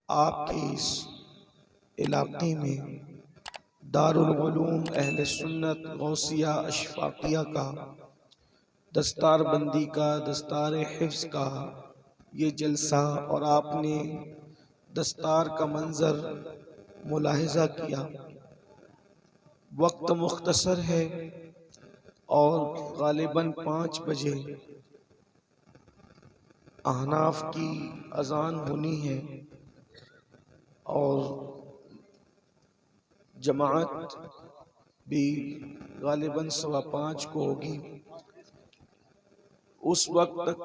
आपके इस इलाके में दारुल उलूम अहले सुन्नत गौसिया अशफाकिया का दस्तारबंदी का दस्तार हिफ्ज़ का ये जलसा और आपने दस्तार का मंजर मुलाहिजा किया। वक्त मुख्तसर है और गालिबन 5 बजे अहनाफ की अजान होनी है और जमात भी गालिबन 5:15 को होगी। उस वक्त तक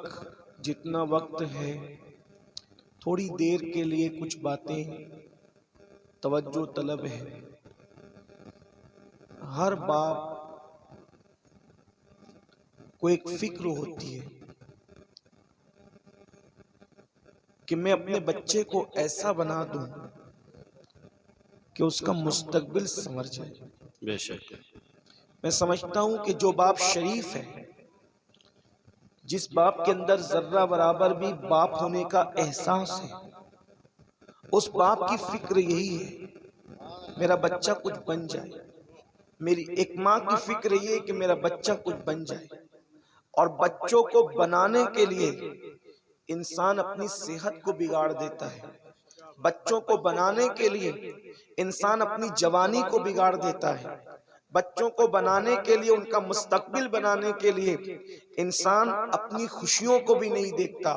जितना वक्त है थोड़ी देर के लिए कुछ बातें तवज्जो तलब है। हर बाप को एक फिक्र होती है कि मैं अपने बच्चे को ऐसा बना दूं कि उसका मुस्तकबिल संवर जाए। बेशक मैं समझता हूं कि जो बाप शरीफ है, जिस बाप के अंदर जर्रा बराबर भी बाप होने का एहसास है, उस बाप की फिक्र यही है मेरा बच्चा कुछ बन जाए। मेरी एक माँ की फिक्र ये है कि मेरा बच्चा कुछ बन जाए। और बच्चों को बनाने के लिए इंसान अपनी सेहत को बिगाड़ देता है। बच्चों को बनाने के लिए इंसान अपनी जवानी को बिगाड़ देता है। बच्चों को बनाने के लिए, उनका मुस्तकबिल बनाने के लिए इंसान अपनी खुशियों को भी नहीं देखता,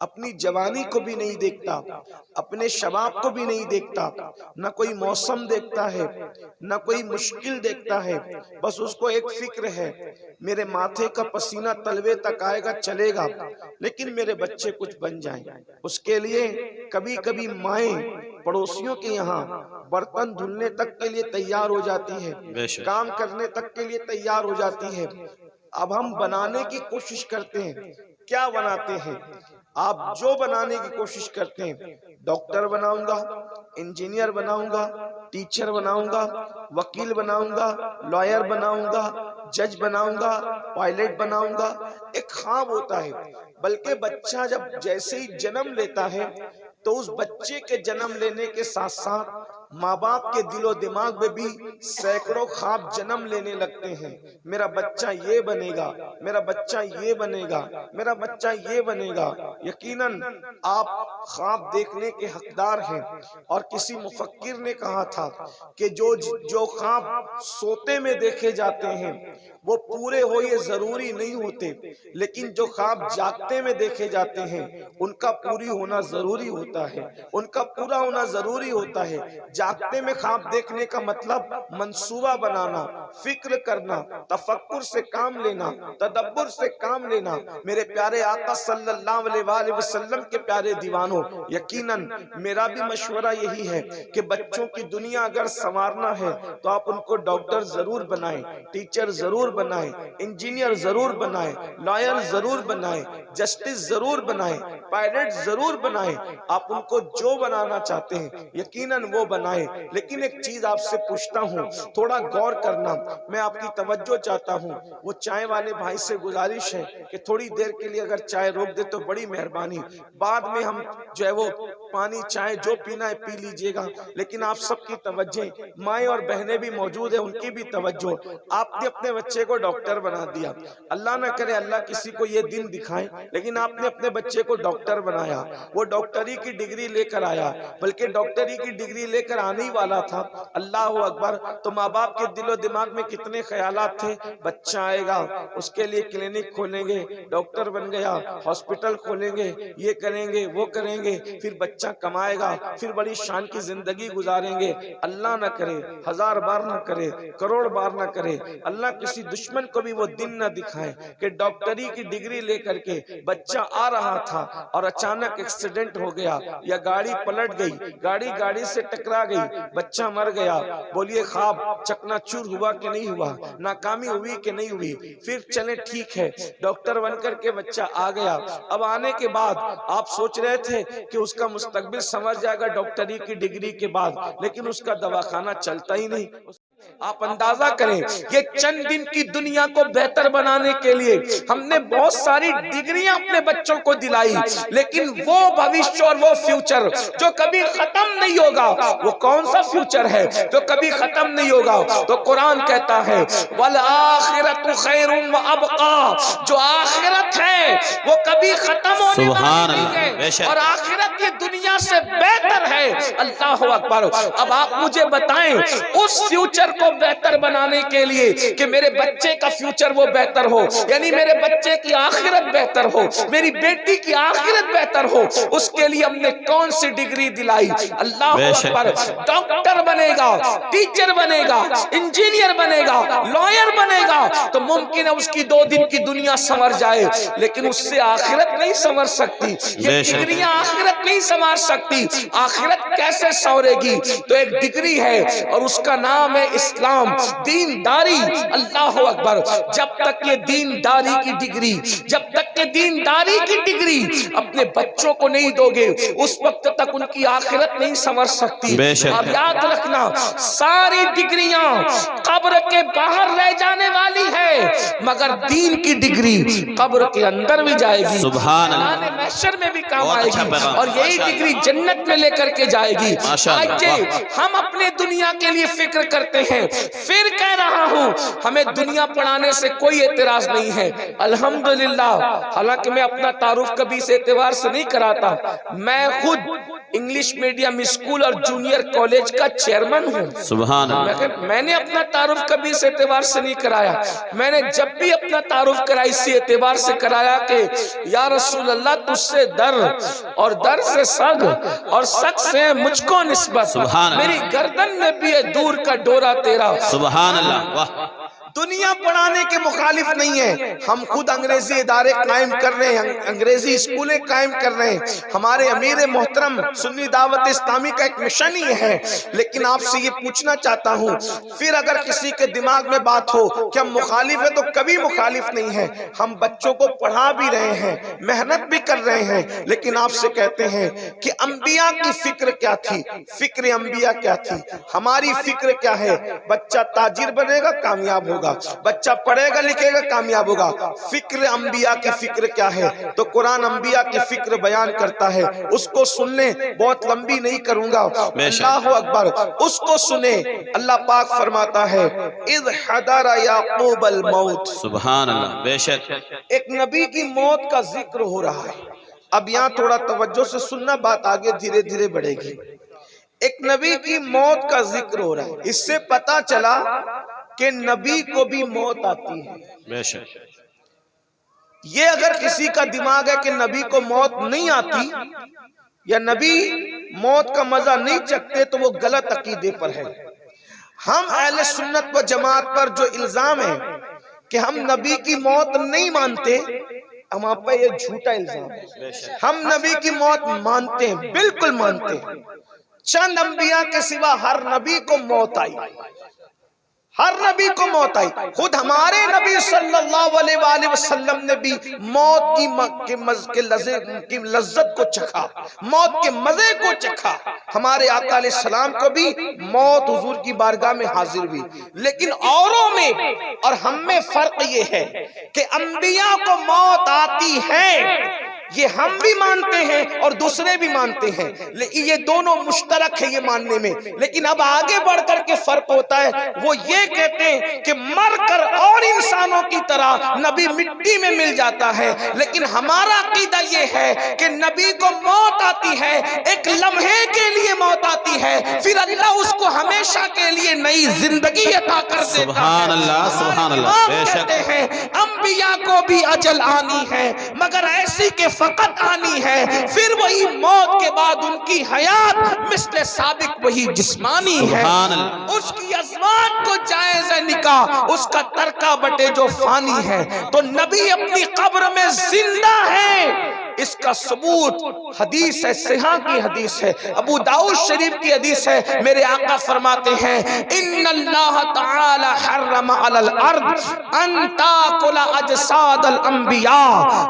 अपनी जवानी को भी नहीं देखता, अपने शबाब को भी नहीं देखता। न कोई मौसम देखता है, न कोई मुश्किल देखता है। बस उसको एक फिक्र है, मेरे माथे का पसीना तलवे तक आएगा चलेगा, लेकिन मेरे बच्चे कुछ बन जाएं। उसके लिए कभी कभी माएं पड़ोसियों के यहाँ बर्तन धुलने तक के लिए तैयार हो जाती है, काम करने तक के लिए तैयार हो जाती है। अब हम बनाने की कोशिश करते हैं। क्या बनाते हैं? आप जो बनाने की कोशिश करते हैं, डॉक्टर बनाऊंगा, इंजीनियर बनाऊंगा, टीचर बनाऊंगा, वकील बनाऊंगा, लॉयर बनाऊंगा, जज बनाऊंगा, पायलट बनाऊंगा, एक ख्वाब होता है। बल्कि बच्चा जब जैसे ही जन्म लेता है तो उस बच्चे के जन्म लेने के साथ साथ माँ बाप के दिलो दिमाग में भी सैकड़ों ख्वाब जन्म लेने लगते हैं। मेरा बच्चा ये बनेगा, मेरा बच्चा ये बनेगा, मेरा बच्चा ये बनेगा। यकीनन आप ख्वाब देखने के हकदार हैं। और किसी मुफक्किर ने कहा था कि जो ख्वाब सोते में देखे जाते हैं वो पूरे हो ये जरूरी नहीं होते, लेकिन जो ख्वाब जागते में देखे जाते हैं उनका पूरी होना जरूरी होता है, उनका पूरा होना जरूरी होता है। जागते में ख्वाब देखने का मतलब मंसूबा बनाना, फिक्र करना, तफक्कुर से काम लेना, तदब्बुर से काम लेना। मेरे प्यारे आका सल्लल्लाहु अलैहि वसल्लम के प्यारे दीवानों, यकीनन मेरा भी मशवरा यही है कि बच्चों की दुनिया अगर संवारना है तो आप उनको डॉक्टर जरूर बनाएं, टीचर जरूर बनाएं, इंजीनियर जरूर बनाएं, लॉयर जरूर बनाएं, जस्टिस जरूर बनाएं, पायलट जरूर बनाएं। आप उनको जो बनाना चाहते हैं यकीनन वो बनाएं। लेकिन एक चीज आपसे पूछता हूँ, थोड़ा गौर करना, मैं आपकी तवज्जो चाहता हूँ। वो चाय वाले भाई से गुजारिश है कि थोड़ी देर के लिए अगर चाय रोक दे तो बड़ी मेहरबानी। बाद में हम जो है वो पानी चाय जो पीना है पी लीजिएगा। लेकिन आप सबकी तवज्जो, माएँ और बहनें भी मौजूद है, उनकी भी तवज्जो। आपने अपने बच्चे को डॉक्टर बना दिया, अल्लाह ना करे अल्लाह किसी को ये दिन दिखाए, लेकिन आपने अपने बच्चे को डॉक्टर बनाया। वो डॉक्टरी की डिग्री लेकर आया, बल्कि डॉक्टरी की डिग्री लेकर आने ही वाला था। अल्लाह अकबर। तो माँ बाप के दिलो दिमाग में कितने ख्यालात थे, बच्चा आएगा उसके लिए क्लिनिक खोलेंगे, डॉक्टर बन गया, हॉस्पिटल खोलेंगे, ये करेंगे वो करेंगे, फिर बच्चा कमाएगा, फिर बड़ी शान की जिंदगी गुजारेंगे। अल्लाह ना करे, 1000 बार ना करे, करोड़ बार ना करे, अल्लाह किसी दुश्मन को भी वो दिन ना दिखाए कि डॉक्टरी की डिग्री लेकर के बच्चा आ रहा था और अचानक एक्सीडेंट हो गया या गाड़ी पलट गई, गाड़ी से टकरा गई, बच्चा मर गया। बोलिए ख्वाब चकनाचूर हुआ कि नहीं हुआ, नाकामी हुई कि नहीं हुई? फिर चले ठीक है, डॉक्टर बनकर के बच्चा आ गया। अब आने के बाद आप सोच रहे थे कि उसका मुस्तकबिल संवर जाएगा डॉक्टरी की डिग्री के बाद, लेकिन उसका दवाखाना चलता ही नहीं। आप अंदाजा करें, ये चंद दिन की दुनिया को बेहतर बनाने के लिए हमने बहुत सारी डिग्रियां अपने बच्चों को दिलाई, लेकिन वो भविष्य और वो फ्यूचर जो कभी खत्म नहीं होगा, वो कौन सा फ्यूचर है जो कभी खत्म नहीं होगा? तो कुरान कहता है वल आखिरतु खैरुम व अबका, जो आखिरत है वो कभी खत्म होने वाली नहीं है और आखिरत ये दुनिया से बेहतर है। अल्लाह अकबर। अब आप मुझे बताएं, उस फ्यूचर को बेहतर बनाने के लिए कि मेरे बच्चे का फ्यूचर वो बेहतर हो, यानी मेरे बच्चे की आखिरत बेहतर हो, मेरी बेटी की आखिरत बेहतर हो, उसके लिए हमने कौन सी डिग्री दिलाई? अल्लाह अकबर। डॉक्टर बनेगा, टीचर बनेगा, इंजीनियर बनेगा, लॉयर बनेगा तो मुमकिन है उसकी 2 दिन की दुनिया संवर जाए, लेकिन उससे आखिरत नहीं संवर सकती। ये डिग्रियां आखिरत नहीं संवार सकती। आखिरत कैसे संवरेगी? तो एक डिग्री है और उसका नाम है इस्लाम, दीनदारी। अल्लाह अकबर। जब तक ये दीनदारी की डिग्री, जब तक ये दीनदारी की डिग्री अपने बच्चों को नहीं दोगे, उस वक्त तक उनकी आखिरत नहीं संवर सकती। अब याद रखना, सारी डिग्रियां कब्र के बाहर रह जाने वाली है, मगर दीन की डिग्री कब्र के अंदर भी जाएगी, सुभान अल्लाह, महशर में भी काम आएगी और यही डिग्री जन्नत में लेकर के जाएगी। आज हम अपने दुनिया के लिए फिक्र करते हैं, फिर कह रहा हूं हमें दुनिया पढ़ाने से कोई एतराज नहीं है, अल्हम्दुलिल्लाह। हालांकि मैं अपना तारुफ कभी इस एतबार से नहीं कराता, मैं खुद इंग्लिश मीडियम स्कूल और जूनियर कॉलेज का चेयरमैन हूँ, सुभान अल्लाह। मैंने अपना तारुफ कभी इस एतबार से नहीं कराया। मैंने जब भी अपना तारुफ कराया इसी एतबार से कराया कि या रसूल अल्लाह, तुझसे दर और दर से सग और सग से मुझको निस्बत, मेरी गर्दन में भी है दूर का डोरा तेरा, सुभान अल्लाह। वाह। दुनिया पढ़ाने के मुखालिफ नहीं है, हम खुद अंग्रेजी इदारे कायम कर रहे हैं, अंग्रेजी स्कूलें कायम कर रहे हैं, हमारे अमीर मोहतरम सुन्नी दावत इस्लामी का एक मिशन ही है। लेकिन आपसे ये पूछना चाहता हूँ, फिर अगर किसी के दिमाग में बात हो कि हम मुखालिफ है, तो कभी मुखालिफ नहीं है। हम बच्चों को पढ़ा भी रहे हैं, मेहनत भी कर रहे हैं, लेकिन आपसे कहते हैं कि अंबिया की फिक्र क्या थी, फिक्र अंबिया क्या थी, हमारी फिक्र क्या है? बच्चा ताजिर बनेगा, कामयाब होगा, बच्चा पढ़ेगा लिखेगा, कामयाब होगा। फिक्र अंबिया की फिक्र क्या है? तो कुरान अंबिया की फिक्र बयान करता है, उसको सुन ले, बहुत लंबी नहीं करूंगा। अल्लाह अकबर। उसको सुने। अल्लाह पाक फरमाता है इज़ हदरा याकूब अल मौत, सुभान अल्लाह। बेशक एक नबी की मौत का जिक्र हो रहा है। अब यहाँ थोड़ा तवज्जो से सुनना, बात आगे धीरे धीरे बढ़ेगी। एक नबी की मौत का जिक्र हो रहा है, इससे पता चला कि नबी को भी मौत आती है। बेशक ये अगर किसी का दिमाग है कि नबी को मौत नहीं आती या नबी मौत का मजा नहीं चखते, तो वो गलत अकीदे पर है। हम अहले सुन्नत व जमात पर जो इल्जाम है कि हम नबी की मौत नहीं मानते, हम आप पे ये झूठा इल्जाम है। हम नबी की मौत मानते हैं, बिल्कुल मानते हैं। चंद अंबिया के सिवा हर नबी को मौत आई, हर नबी को मौत आई। खुद हमारे नबी सल्लल्लाहु अलैहि वसल्लम ने भी मौत की लज्जत को चखा, मौत के मजे को चखा। हमारे आका अलैहिस्सलाम को भी मौत हुजूर की बारगाह में हाजिर हुई। लेकिन औरों में और हम में फर्क ये है कि अंबिया को मौत आती है, ये हम भी मानते हैं और दूसरे भी मानते हैं, लेकिन ये दोनों मुश्तरक है ये मानने में। लेकिन अब आगे बढ़कर के फर्क होता है, वो ये कहते हैं कि मरकर और इंसानों की तरह नबी मिट्टी में मिल जाता है। लेकिन हमारा अकीदा ये है कि नबी को मौत आती है, एक लम्हे के लिए मौत आती है, फिर अल्लाह उसको हमेशा के लिए नई जिंदगी अता कर देता है। सुभान अल्लाह, सुभान अल्लाह। कहते हैं अंबिया को भी अजल आनी है, मगर ऐसी के फकत आनी है, फिर वही मौत के बाद उनकी हयात मिस्ले साबिक वही जिस्मानी है। उसकी अज़वात को जायज़ निकाह, उसका तरका बटे जो फानी है। तो नबी अपनी कब्र में जिंदा है, इसका सबूत हदीस है, सिहा की हदीस है, अबू दाऊद शरीफ की हदीस है। मेरे आका फरमाते हैं इन्नल्लाह तआला हर्रमा अलल अर्द अन ताकुल अजसादल अंबिया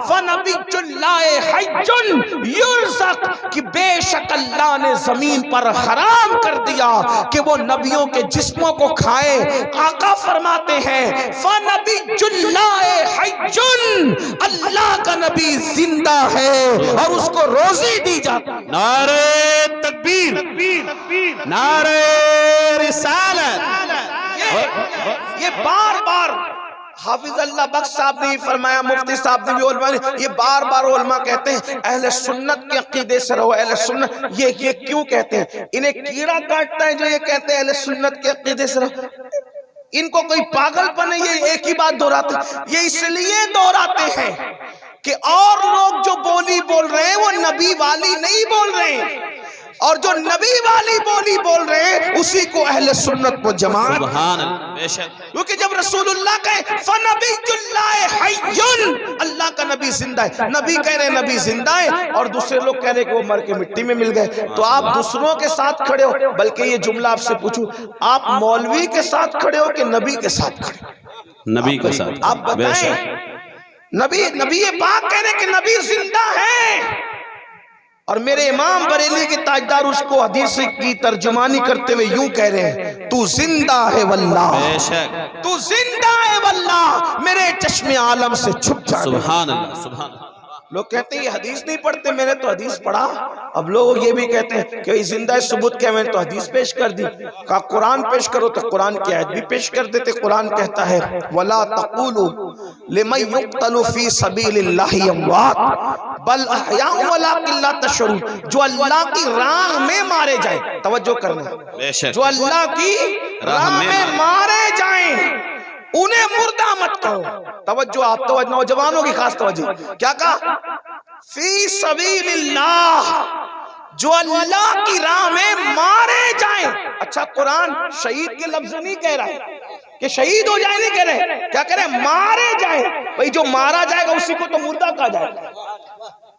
फनबियुल्लाह हज्जुन युरज़क, कि बेशक अल्लाह ने जमीन पर हराम कर दिया कि वो नबियों के जिस्मों को खाए। आका फरमाते हैं फनबियुल्लाह हज्जुन, अल्लाह का नबी जिंदा है और उसको रोजी दी जाती है। नारे तकबीर, नारे रिसालत। ये बार बार हाफिज अल्लाह बख्श साहब ने फरमाया, मुफ्ती साहब ने भी, ये बार बार उलमा कहते हैं अहले सुन्नत के अकीदे से रहो, अहले सुन्नत। ये क्यों कहते हैं? इन्हें कीड़ा काटता है जो ये कहते हैं अहले सुन्नत के अकीदे से रहो। इनको कोई पागलपन है, ये एक ही बात दोहराते। ये इसलिए दोहराते हैं कि और लोग जो बोली बोल रहे हैं वो नबी वाली नहीं बोल रहे हैं, और जो नबी वाली बोली बोल रहे हैं उसी को अहले सुन्नत व जमात। सुभान अल्लाह, बेशक। क्योंकि जब रसूलुल्लाह कहे फनबियुल्लाह हय्युन, अल्लाह का नबी जिंदा है, नबी कह रहे नबी जिंदा है और दूसरे लोग कह रहे कि वो मर के मिट्टी में मिल गए, तो आप दूसरों के साथ खड़े हो। बल्कि ये जुमला आपसे पूछूं, आप मौलवी के साथ खड़े हो कि नबी के साथ खड़े हो? नबी के साथ। आप बताएं। नबी पाक कह रहे कि नबी जिंदा है, और मेरे इमाम बरेली के ताजदार उसको हदीस की तर्जुमानी करते हुए यूं कह रहे हैं तू जिंदा है वल्लाह, बेशक तू जिंदा है वल्लाह, मेरे चश्मे आलम से छुप जा। सुभान अल्लाह, सुभान अल्लाह। लोग कहते हैं ये हदीस नहीं पढ़ते, मैंने तो हदीस पढ़ा। अब लोग ये भी कहते हैं कि जिंदा सबूत क्या, मैंने तो हदीस पेश कर दी। कहा कुरान पेश करो तो कुरान की आयत भी पेश कर देते। कुरान कहता है वला तक़ूलू लिमन युक़तलु फी सबीलिल्लाहि अमवात बल अहयाउ वलाकिन ला तशऊरून, जो अल्लाह की राह में मारे जाए, तवज्जो करना, बेशक जो अल्लाह की राह में मारे जाए उन्हें मुर्दा मत कहो। तवज्जो, आप तवज्जो, नौजवानों की खास तवज्जो। क्या कहा? फी सबीलिल्लाह, जो अल्लाह की राह में मारे जाएं। अच्छा, कुरान शहीद के लफ्ज नहीं कह रहा है कि शहीद हो जाए, नहीं कह रहे, क्या कह रहे? मारे जाए। भाई जो मारा जाएगा उसी को तो मुर्दा कहा जाएगा।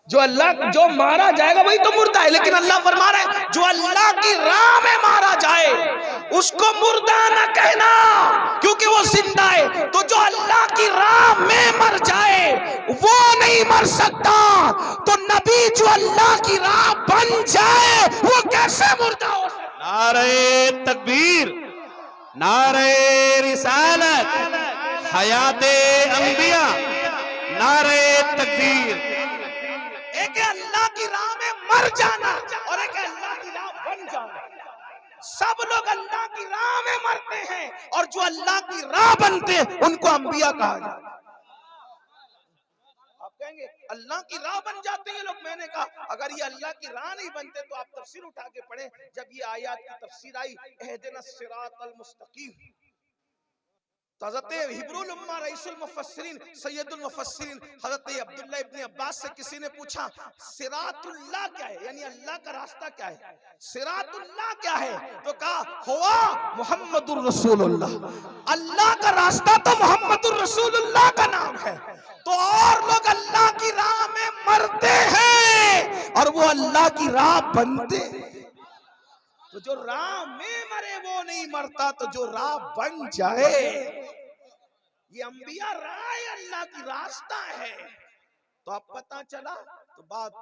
जो मारा जाएगा वही तो मुर्दा है, लेकिन अल्लाह फरमा रहा है जो अल्लाह की राह में मारा जाए उसको मुर्दा न कहना, क्योंकि वो जिंदा है। तो जो अल्लाह की राह में मर जाए वो नहीं मर सकता, तो नबी जो अल्लाह की राह बन जाए वो कैसे मुर्दा हो सकता? नारे तकबीर, नारे रिसालत, हयाते अंबिया, नारे तकबीर। एक है अल्लाह की राह में मर जाना और एक है अल्लाह की राह बन जाना। सब लोग अल्लाह की राह में मरते हैं और जो अल्लाह की राह बनते हैं उनको अंबिया कहा जाता है। आप कहेंगे अल्लाह की राह बन जाते हैं लोग। मैंने कहा अगर ये अल्लाह की राह नहीं बनते तो आप तफसीर उठा के पढ़ें। जब ये आयत की तफसीर आई इहदिनस सिरातल मुस्तकीम, हज़रत हिब्रुल उम्मा रईसुल मुफस्सिरीन सैयदुल मुफस्सिरीन हज़रत अब्दुल्लाह इब्न अब्बास से किसी ने पूछा सिरातुल्लाह क्या है, यानी अल्लाह का रास्ता क्या है, सिरातुल्लाह क्या है? तो कहा हुआ मुहम्मदुर रसूलुल्लाह, अल्लाह का रास्ता तो मुहम्मदुर रसूलुल्लाह का नाम है। तो और लोग अल्लाह की राह में मरते हैं और वो अल्लाह की राह बनते हैं। तो जो राह में मरे वो नहीं मरता, तो जो राह बन जाए, ये अंबिया राह अल्लाह की रास्ता है। तो अब पता चला, तो बात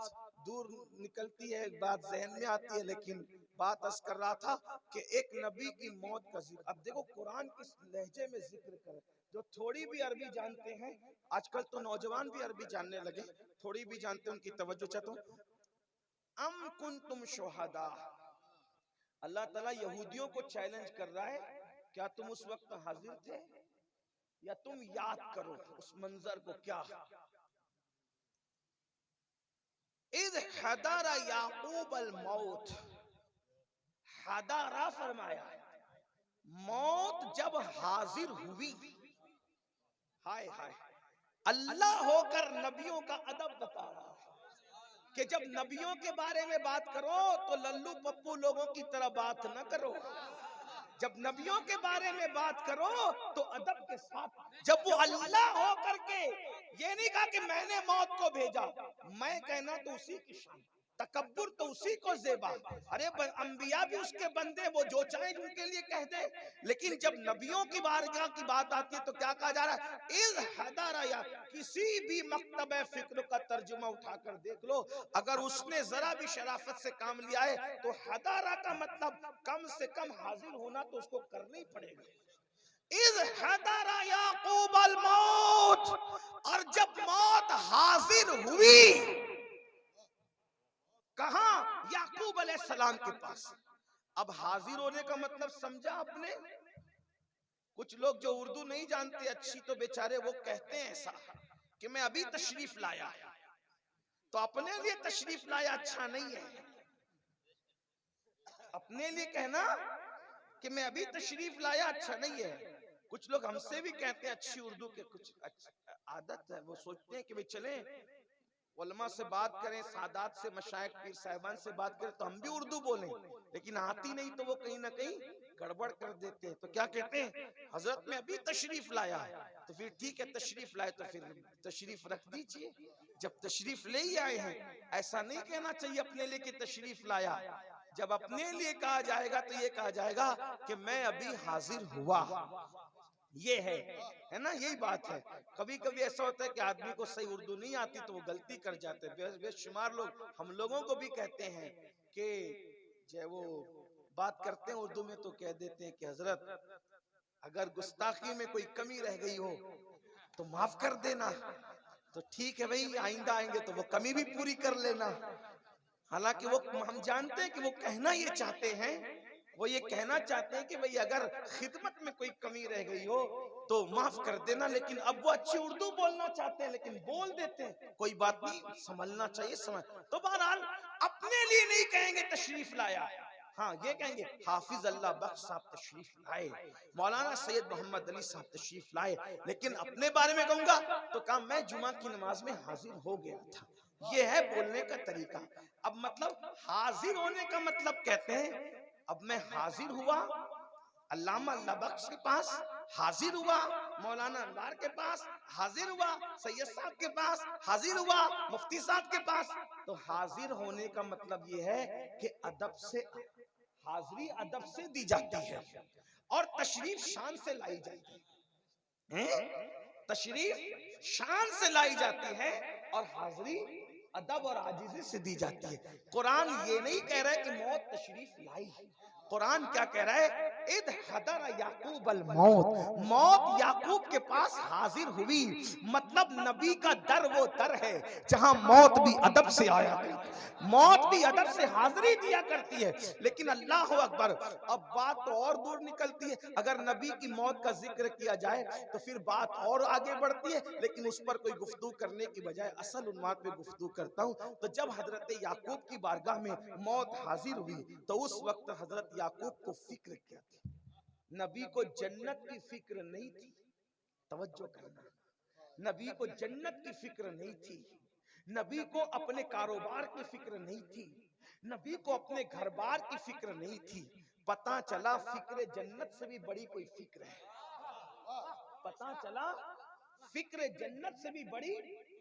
दूर निकलती है, बात जहन में आती है, लेकिन बात अर्ज कर रहा था कि एक नबी की मौत का जिक्र। अब देखो कुरान किस लहजे में जिक्र करे। जो थोड़ी भी अरबी जानते हैं, आजकल तो नौजवान भी अरबी जानने लगे, थोड़ी भी जानते हैं, उनकी तवज्जो चाहता हूं। अम कुंतुम शुहदा, अल्लाह ताला यहूदियों को चैलेंज कर रहा है, क्या तुम उस वक्त हाजिर थे या तुम याद करो उस मंजर को। क्या इद हदारा याकूब अल मौत, हदारा फरमाया मौत जब हाजिर हुई। हाय हाय, अल्लाह होकर नबियों का अदब बता रहा है कि जब नबियों के बारे में बात करो तो लल्लू पप्पू लोगों की तरह बात न करो। जब नबियों के बारे में बात करो तो अदब के साथ। जब वो अल्लाह हो करके ये नहीं कहा कि मैंने मौत को भेजा, मैं कहना तो उसी की शान, तकब्बुर तो उसी को ज़ेबा। अरे अंबिया भी उसके बंदे, वो जो चाहे उनके लिए कह दे। लेकिन जब नबियों की बारगाह की बात आती है तो क्या कहा जा रहा है? इज़ हदरा, या किसी भी मकतब फिक्र का तर्जुमा उठाकर देख लो, अगर उसने जरा भी शराफत से काम लिया है तो हदारा का मतलब कम से कम हाजिर होना तो उसको करना ही पड़ेगा। इज़ हदरा याकूब अल मौत, और जब मौत हाजिर हुई कहां? याकूब अलैहिस्सलाम के पास। अब हाजिर होने का मतलब समझा आपने? कुछ लोग जो उर्दू नहीं जानते अच्छी तो बेचारे वो कहते हैं ऐसा कि मैं अभी तशरीफ लाया, तो अपने लिए तशरीफ लाया अच्छा नहीं है। अपने लिए कहना कि मैं अभी तशरीफ लाया अच्छा नहीं है। कुछ लोग हमसे भी कहते हैं अच्छी उर्दू के, कुछ आदत है, वो सोचते हैं कि भाई चले उलमा से बात करें, सादात से, मशाइख पीर साहिबान से बात करें तो हम भी उर्दू बोलें, लेकिन आती नहीं तो वो कहीं ना कहीं गड़बड़ कर देते हैं। तो क्या कहते हैं? हजरत में अभी तशरीफ लाया, तो फिर ठीक है तशरीफ लाए तो फिर तशरीफ रख दीजिए, जब तशरीफ ले ही आए हैं। ऐसा नहीं कहना चाहिए अपने लिए कि तशरीफ लाया। जब अपने लिए कहा जाएगा तो ये कहा जाएगा कि मैं अभी हाजिर हुआ। ये है ना, यही बात है। कभी कभी ऐसा होता है कि आदमी को सही उर्दू नहीं आती तो वो गलती कर जाते हैं। बेशुमार लोग हम लोगों को भी कहते हैं कि जो वो बात करते हैं उर्दू में तो कह देते हैं कि हजरत अगर गुस्ताखी में कोई कमी रह गई हो तो माफ कर देना। तो ठीक है भाई, आइंदा आएंगे तो वो कमी भी पूरी कर लेना। हालांकि वो हम जानते हैं कि वो कहना ये चाहते हैं, वो ये कहना चाहते हैं कि भाई अगर खिदमत में कोई कमी रह गई हो तो माफ कर देना। लेकिन अब वो अच्छी उर्दू बोलना चाहते हैं लेकिन बोल देते हैं, कोई बात नहीं, संभलना चाहिए समझ। तो बहरहाल अपने लिए नहीं कहेंगे तशरीफ लाया, हाँ ये कहेंगे हाफिज अल्लाह बख्श साहब तशरीफ लाए, मौलाना सैयद मोहम्मद अली साहब तशरीफ लाए। लेकिन अपने बारे में कहूंगा तो कहा मैं जुमा की नमाज में हाजिर हो गया था। ये है बोलने का तरीका। अब मतलब हाजिर होने का मतलब कहते हैं अब मैं हाजिर हुआ अल्लामा अल्लाह बख्श के पास, हाजिर हुआ मौलाना अनवार के पास, हाजिर हुआ सैयद साहब के पास, हाजिर हुआ मुफ्ती साहब के पास। तो हाजिर होने का मतलब ये है कि अदब से, हाजिरी अदब से दी जाती है और तशरीफ शान से लाई जाती है। तशरीफ शान से लाई जाती है और हाजिरी अदब और आजिजी से दी जाती है। कुरान ये नहीं कह रहा है कि मौत तशरीफ लाई, कुरान क्या कह रहा है? इद हदर याकूब अल मौत, मौत याकूब के पास हाजिर हुई। मतलब नबी का दर वो दर है जहां मौत भी अदब से आया करती, मौत भी अदब से हाजिरी दिया करती है। लेकिन अल्लाह अकबर, अब बात तो और दूर निकलती है। अगर नबी की मौत का जिक्र किया जाए तो फिर बात और आगे बढ़ती है, लेकिन उस पर कोई गुफ्तगू करने की बजाय असल उन्माद पे गुफ्तगू करता हूं। तो जब हजरत याकूब की बारगाह में मौत हाजिर हुई तो उस वक्त हजरत याकूब को फिक्र क्या थी? नबी को जन्नत की फिक्र नहीं थी, तवज्जो करना, नबी को जन्नत की फिक्र नहीं थी, नबी को अपने कारोबार की फिक्र नहीं थी, नबी को अपने घर बार की फिक्र नहीं थी। पता चला फिक्र जन्नत से भी बड़ी कोई फिक्र है, पता चला फिक्र जन्नत से भी बड़ी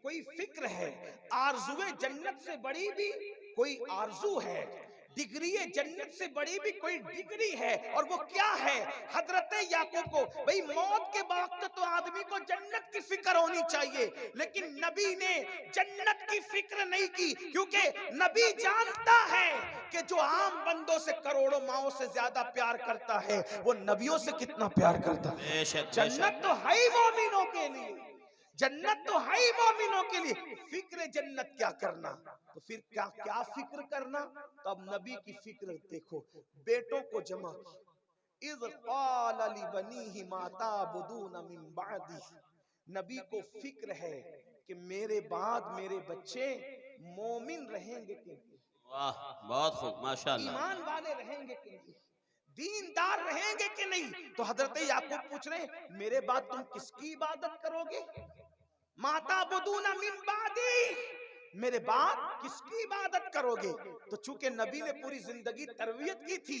कोई फिक्र है, आरज़ुए जन्नत से बड़ी भी कोई आरजू है, डिग्री जन्नत से बड़ी भी कोई डिग्री है। और वो क्या है? हजरत याकूब को भाई मौत के वक्त तो आदमी को जन्नत की फिक्र होनी चाहिए, लेकिन नबी ने जन्नत की फिक्र नहीं की, क्योंकि नबी जानता है कि जो आम बंदों से करोड़ों माओं से ज्यादा प्यार करता है वो नबियों से कितना प्यार करता है। जन्नत तो है ही मोमिनों के लिए, जन्नत तो है ही मोमिनों के लिए, फिक्र जन्नत क्या करना? तो फिर क्या क्या फिक्र करना? तो अब नबी की फिक्र देखो, बेटों को जमा की, इज़ क़ाल लिबनीहि मा ताबुदून मिन बादी, नबी को फिक्र है कि मेरे बाद मेरे बच्चे मोमिन रहेंगे कि नहीं, वाह बहुत खूब माशाअल्लाह, ईमान वाले रहेंगे कि नहीं, दीनदार रहेंगे कि नहीं। तो हजरत याकूब पूछ रहे हैं मेरे बाद तुम किसकी इबादत करोगे? माता बुदूना मिन बादी, मेरे बाद किसकी इबादत करोगे? तो चूंकि नबी ने पूरी जिंदगी तरबियत की थी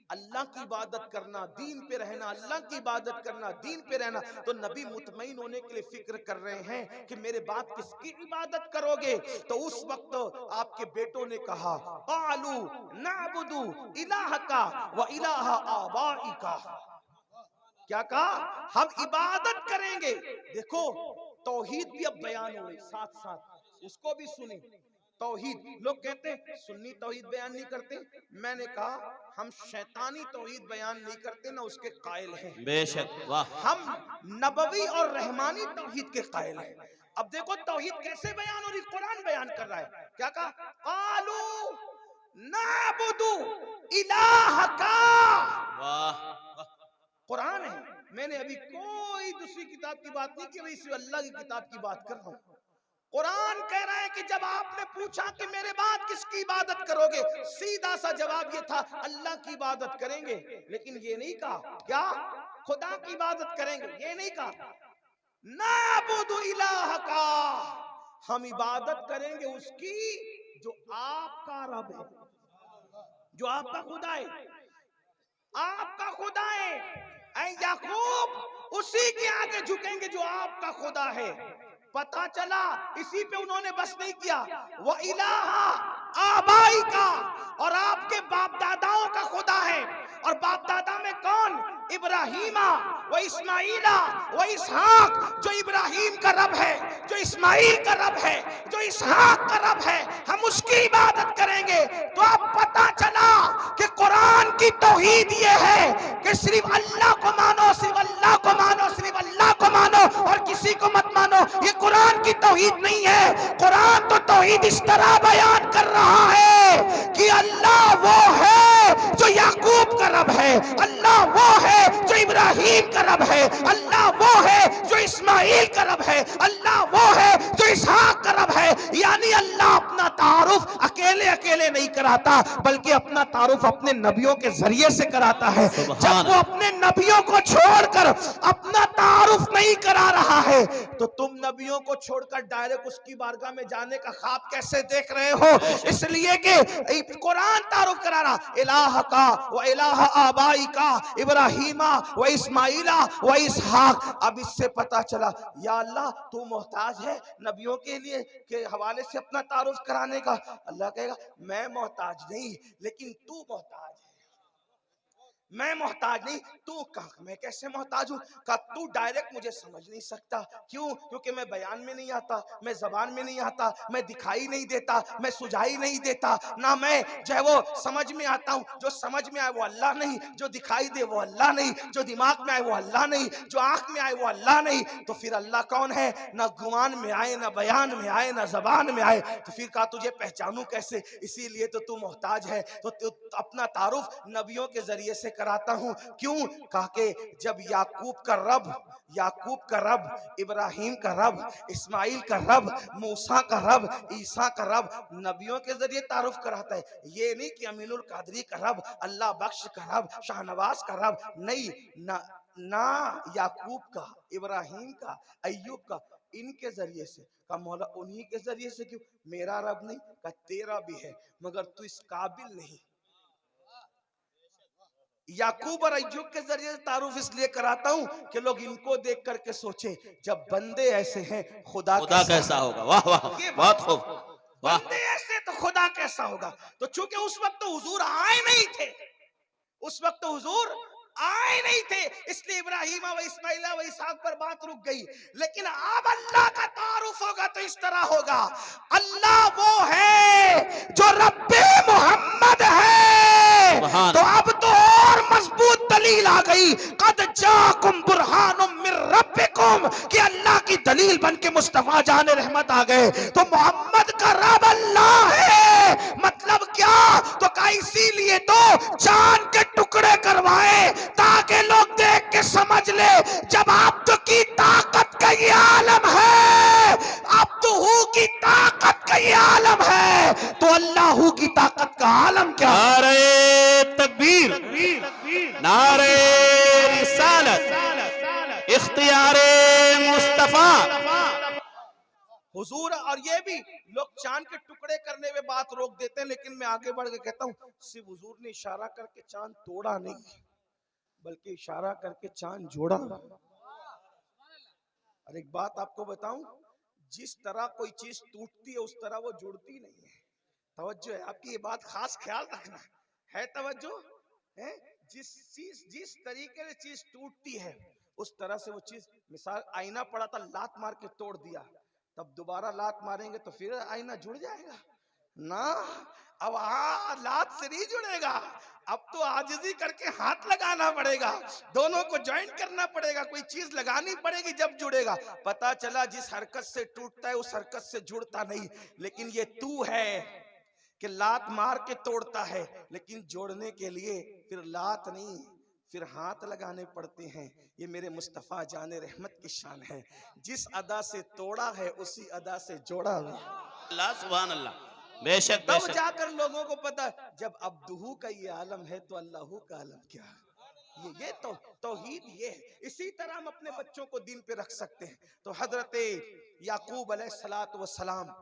अल्लाह की इबादत करना, दीन पे रहना, अल्लाह की इबादत करना, दीन पे रहना, तो नबी मुतमईन होने के लिए फिक्र कर रहे हैं कि मेरे बाद किसकी इबादत करोगे? तो उस वक्त आपके बेटों ने कहा कालू नअबुदु इलाहका व इलाहा आबाइका। क्या कहा? हम इबादत करेंगे। देखो तौहीद भी अब बयान हो रही, साथ साथ उसको भी सुने। तौहीद, लोग कहते हैं सुन्नी तौहीद बयान नहीं करते, मैंने कहा हम शैतानी तौहीद बयान नहीं करते, ना उसके कायल हैं, बेशक, वाह। हम नबवी और रहमानी तौहीद के कायल हैं। अब देखो तौहीद कैसे बयान हो रही, कुरान बयान कर रहा है। क्या कहा? कालू नाबुदु इलाहका। वाह, कुरान है, मैंने अभी कोई दूसरी किताब की बात नहीं की, मैं इस अल्लाह की किताब की बात कर रहा हूं। कुरान कह रहा है कि जब आपने पूछा कि मेरे बाद किसकी इबादत करोगे, सीधा सा जवाब ये था अल्लाह की इबादत करेंगे। लेकिन ये नहीं कहा क्या खुदा की इबादत करेंगे, ये नहीं कहा। नाबुदु इलाहका, हम इबादत करेंगे उसकी जो आपका रब है, जो आपका खुदा है, आपका खुदा है। ऐ याकूब उसी के आगे झुकेंगे जो आपका खुदा है। पता चला इसी पे उन्होंने बस नहीं किया, वो इलाहा आबाई का, और आपके बाप दादाओं का खुदा है। और बाप दादा में कौन? इब्राहीमा व इस्माइला व इसहाक। जो इब्राहीम का रब है, जो इस्माइल का रब है, जो इसहाक का रब है, हम उसकी इबादत करेंगे। तो अब पता चला कि कुरान की तौहीद ये है कि सिर्फ अल्लाह को मानो, सिर्फ अल्लाह को मानो, सिर्फ अल्लाह को मानो और किसी को मत मानो। ये कुरान की तौहीद नहीं है। कुरान तो तौहीद इस तरह बयान कर रहा है कि अल्लाह वो है जो याकूब का रब है, अल्लाह वो है जो इब्राहीम का रब है, अल्लाह वो है जो इस्माइल का रब है, अल्लाह वो है जो इसहाक का रब है। यानी अल्लाह अपना तारुफ अकेले अकेले नहीं कराता, बल्कि अपना तारुफ अपने नबियों के जरिए से कराता है। जब वो अपने नबियों को छोड़कर अपना तारुफ नहीं करा रहा है, तो तुम नबियों को छोड़कर डायरेक्ट उसकी बारगाह में जाने का ख्वाब कैसे देख रहे हो? इसलिए कि कुरान तारुफ करा रहा इलाह का व इलाह आबाई का, इब्राहीमा व इस्माइला व इसहाक। अब इससे पता चला या अल्लाह तू मोहताज है नबियों के लिए के हवाले से अपना तारुफ कराने का। अल्लाह कहेगा मैं मोहताज नहीं, लेकिन तू मोहताज है। मैं मोहताज नहीं, तू कहा मैं कैसे मोहताज हूँ? कहा तू डायरेक्ट मुझे समझ नहीं सकता। क्यों? क्योंकि मैं बयान में नहीं आता, मैं जबान में नहीं आता, मैं दिखाई नहीं देता, मैं सुझाई नहीं देता, ना मैं जो है वो समझ में आता हूँ। जो समझ में आए वो अल्लाह नहीं, जो दिखाई दे वो अल्लाह नहीं, जो दिमाग में आए वो अल्लाह नहीं, जो आंख में आए वो अल्लाह नहीं। तो फिर अल्लाह कौन है? ना गुमान में आए, ना बयान में आए, ना जबान में आए। तो फिर कहा तुझे पहचानू कैसे? इसीलिए तो तू मोहताज है। तो तू अपना तारुफ नबियों के जरिए से कराता हूं। क्यों? कहा कि जब याकूब का रब, इब्राहीम का रब, इस्माइल का रब, मूसा का रब, ईसा का रब नबियों के जरिए तारुफ कराता है। ये नहीं कि अमीनुल कादरी का रब, अल्लाह बख्श का रब, शाहनवाज का रब नहीं। ना याकूब का, इब्राहीम का, अय्यूब का, इनके जरिए से। का मौला उन्हीं के जरिए से। क्यों? मेरा रब नहीं, का तेरा भी है, मगर तू इस काबिल नहीं। याकूब और अय्यूब के जरिए तारुफ इसलिए कराता हूं कि लोग इनको देख करके सोचे जब बंदे ऐसे हैं खुदा कैसा होगा। वाह वाह, बहुत खूब, वाह। बंदे ऐसे तो खुदा कैसा होगा? तो चूंकि उस वक्त तो हुजूर आए नहीं थे, उस वक्त तो हुजूर आए नहीं थे, इसलिए इब्राहीम व इस्माइल व इसहाक पर बात रुक गई। लेकिन अब अल्लाह का तारुफ होगा तो इस तरह होगा, अल्लाह वो है जो रब्बे मोहम्मद है। तो अब तो और मजबूत दलील आ गई, कद जाकुम बुरहानुम मिर रब्बिकुम, कि अल्लाह की दलील बन के मुस्तफा जान रहमत आ गए। तो मोहम्मद का रब अल्लाह है। मतलब क्या? तो का इसीलिए तो जान के टुकड़े करवाए ताकि लोग देख के समझ ले जब आप तो की ताकत का ये आलम है, अब तो हु की ताकत का ये आलम है, तो अल्लाह की ताकत का आलम क्या? नारे तकबीर, नारे रिसालत, इख्तियारे मुस्तफा। हुजूर, और ये भी लोग चांद के टुकड़े करने में बात रोक देते हैं, लेकिन मैं आगे बढ़ के कहता हूँ सिर्फ हुजूर ने इशारा करके चांद तोड़ा नहीं, बल्कि इशारा करके चांद जोड़ा। और एक बात आपको बताऊं, जिस तरह कोई चीज टूटती है उस तरह वो जुड़ती नहीं है। तवज्जो है आपकी, ये बात खास ख्याल रखना है, तवज्जो है। जिस तरीके से चीज टूटती है उस तरह से वो चीज, मिसाल आईना पड़ा था, लात मार के तोड़ दिया, तब दोबारा लात मारेंगे तो फिर आईना जुड़ जाएगा ना। अब लात से नहीं जुड़ेगा, अब तो आजिजी करके हाथ लगाना पड़ेगा, दोनों को ज्वाइंट करना पड़ेगा, कोई चीज लगानी पड़ेगी, जब जुड़ेगा। पता चला जिस हरकत से टूटता है उस हरकत से जुड़ता नहीं। लेकिन ये तू है कि लात मार के तोड़ता है, लेकिन जोड़ने के लिए फिर लात नहीं, फिर हाथ लगाने पड़ते हैं। ये मेरे मुस्तफा जाने रहमत की शान है, जिस अदा से तोड़ा है उसी अदा से जोड़ा है। अल्लाह सुभान अल्लाह, बेशक तब बेशक। जाकर लोगों को पता, जब अब्दुहू का ये आलम है तो अल्लाहू का आलम क्या है। ये तो तौहीद ये है। इसी तरह हम अपने बच्चों को दीन पे रख सकते हैं। तो हजरत याकूब अलैहिस्सलातु वस्सलाम,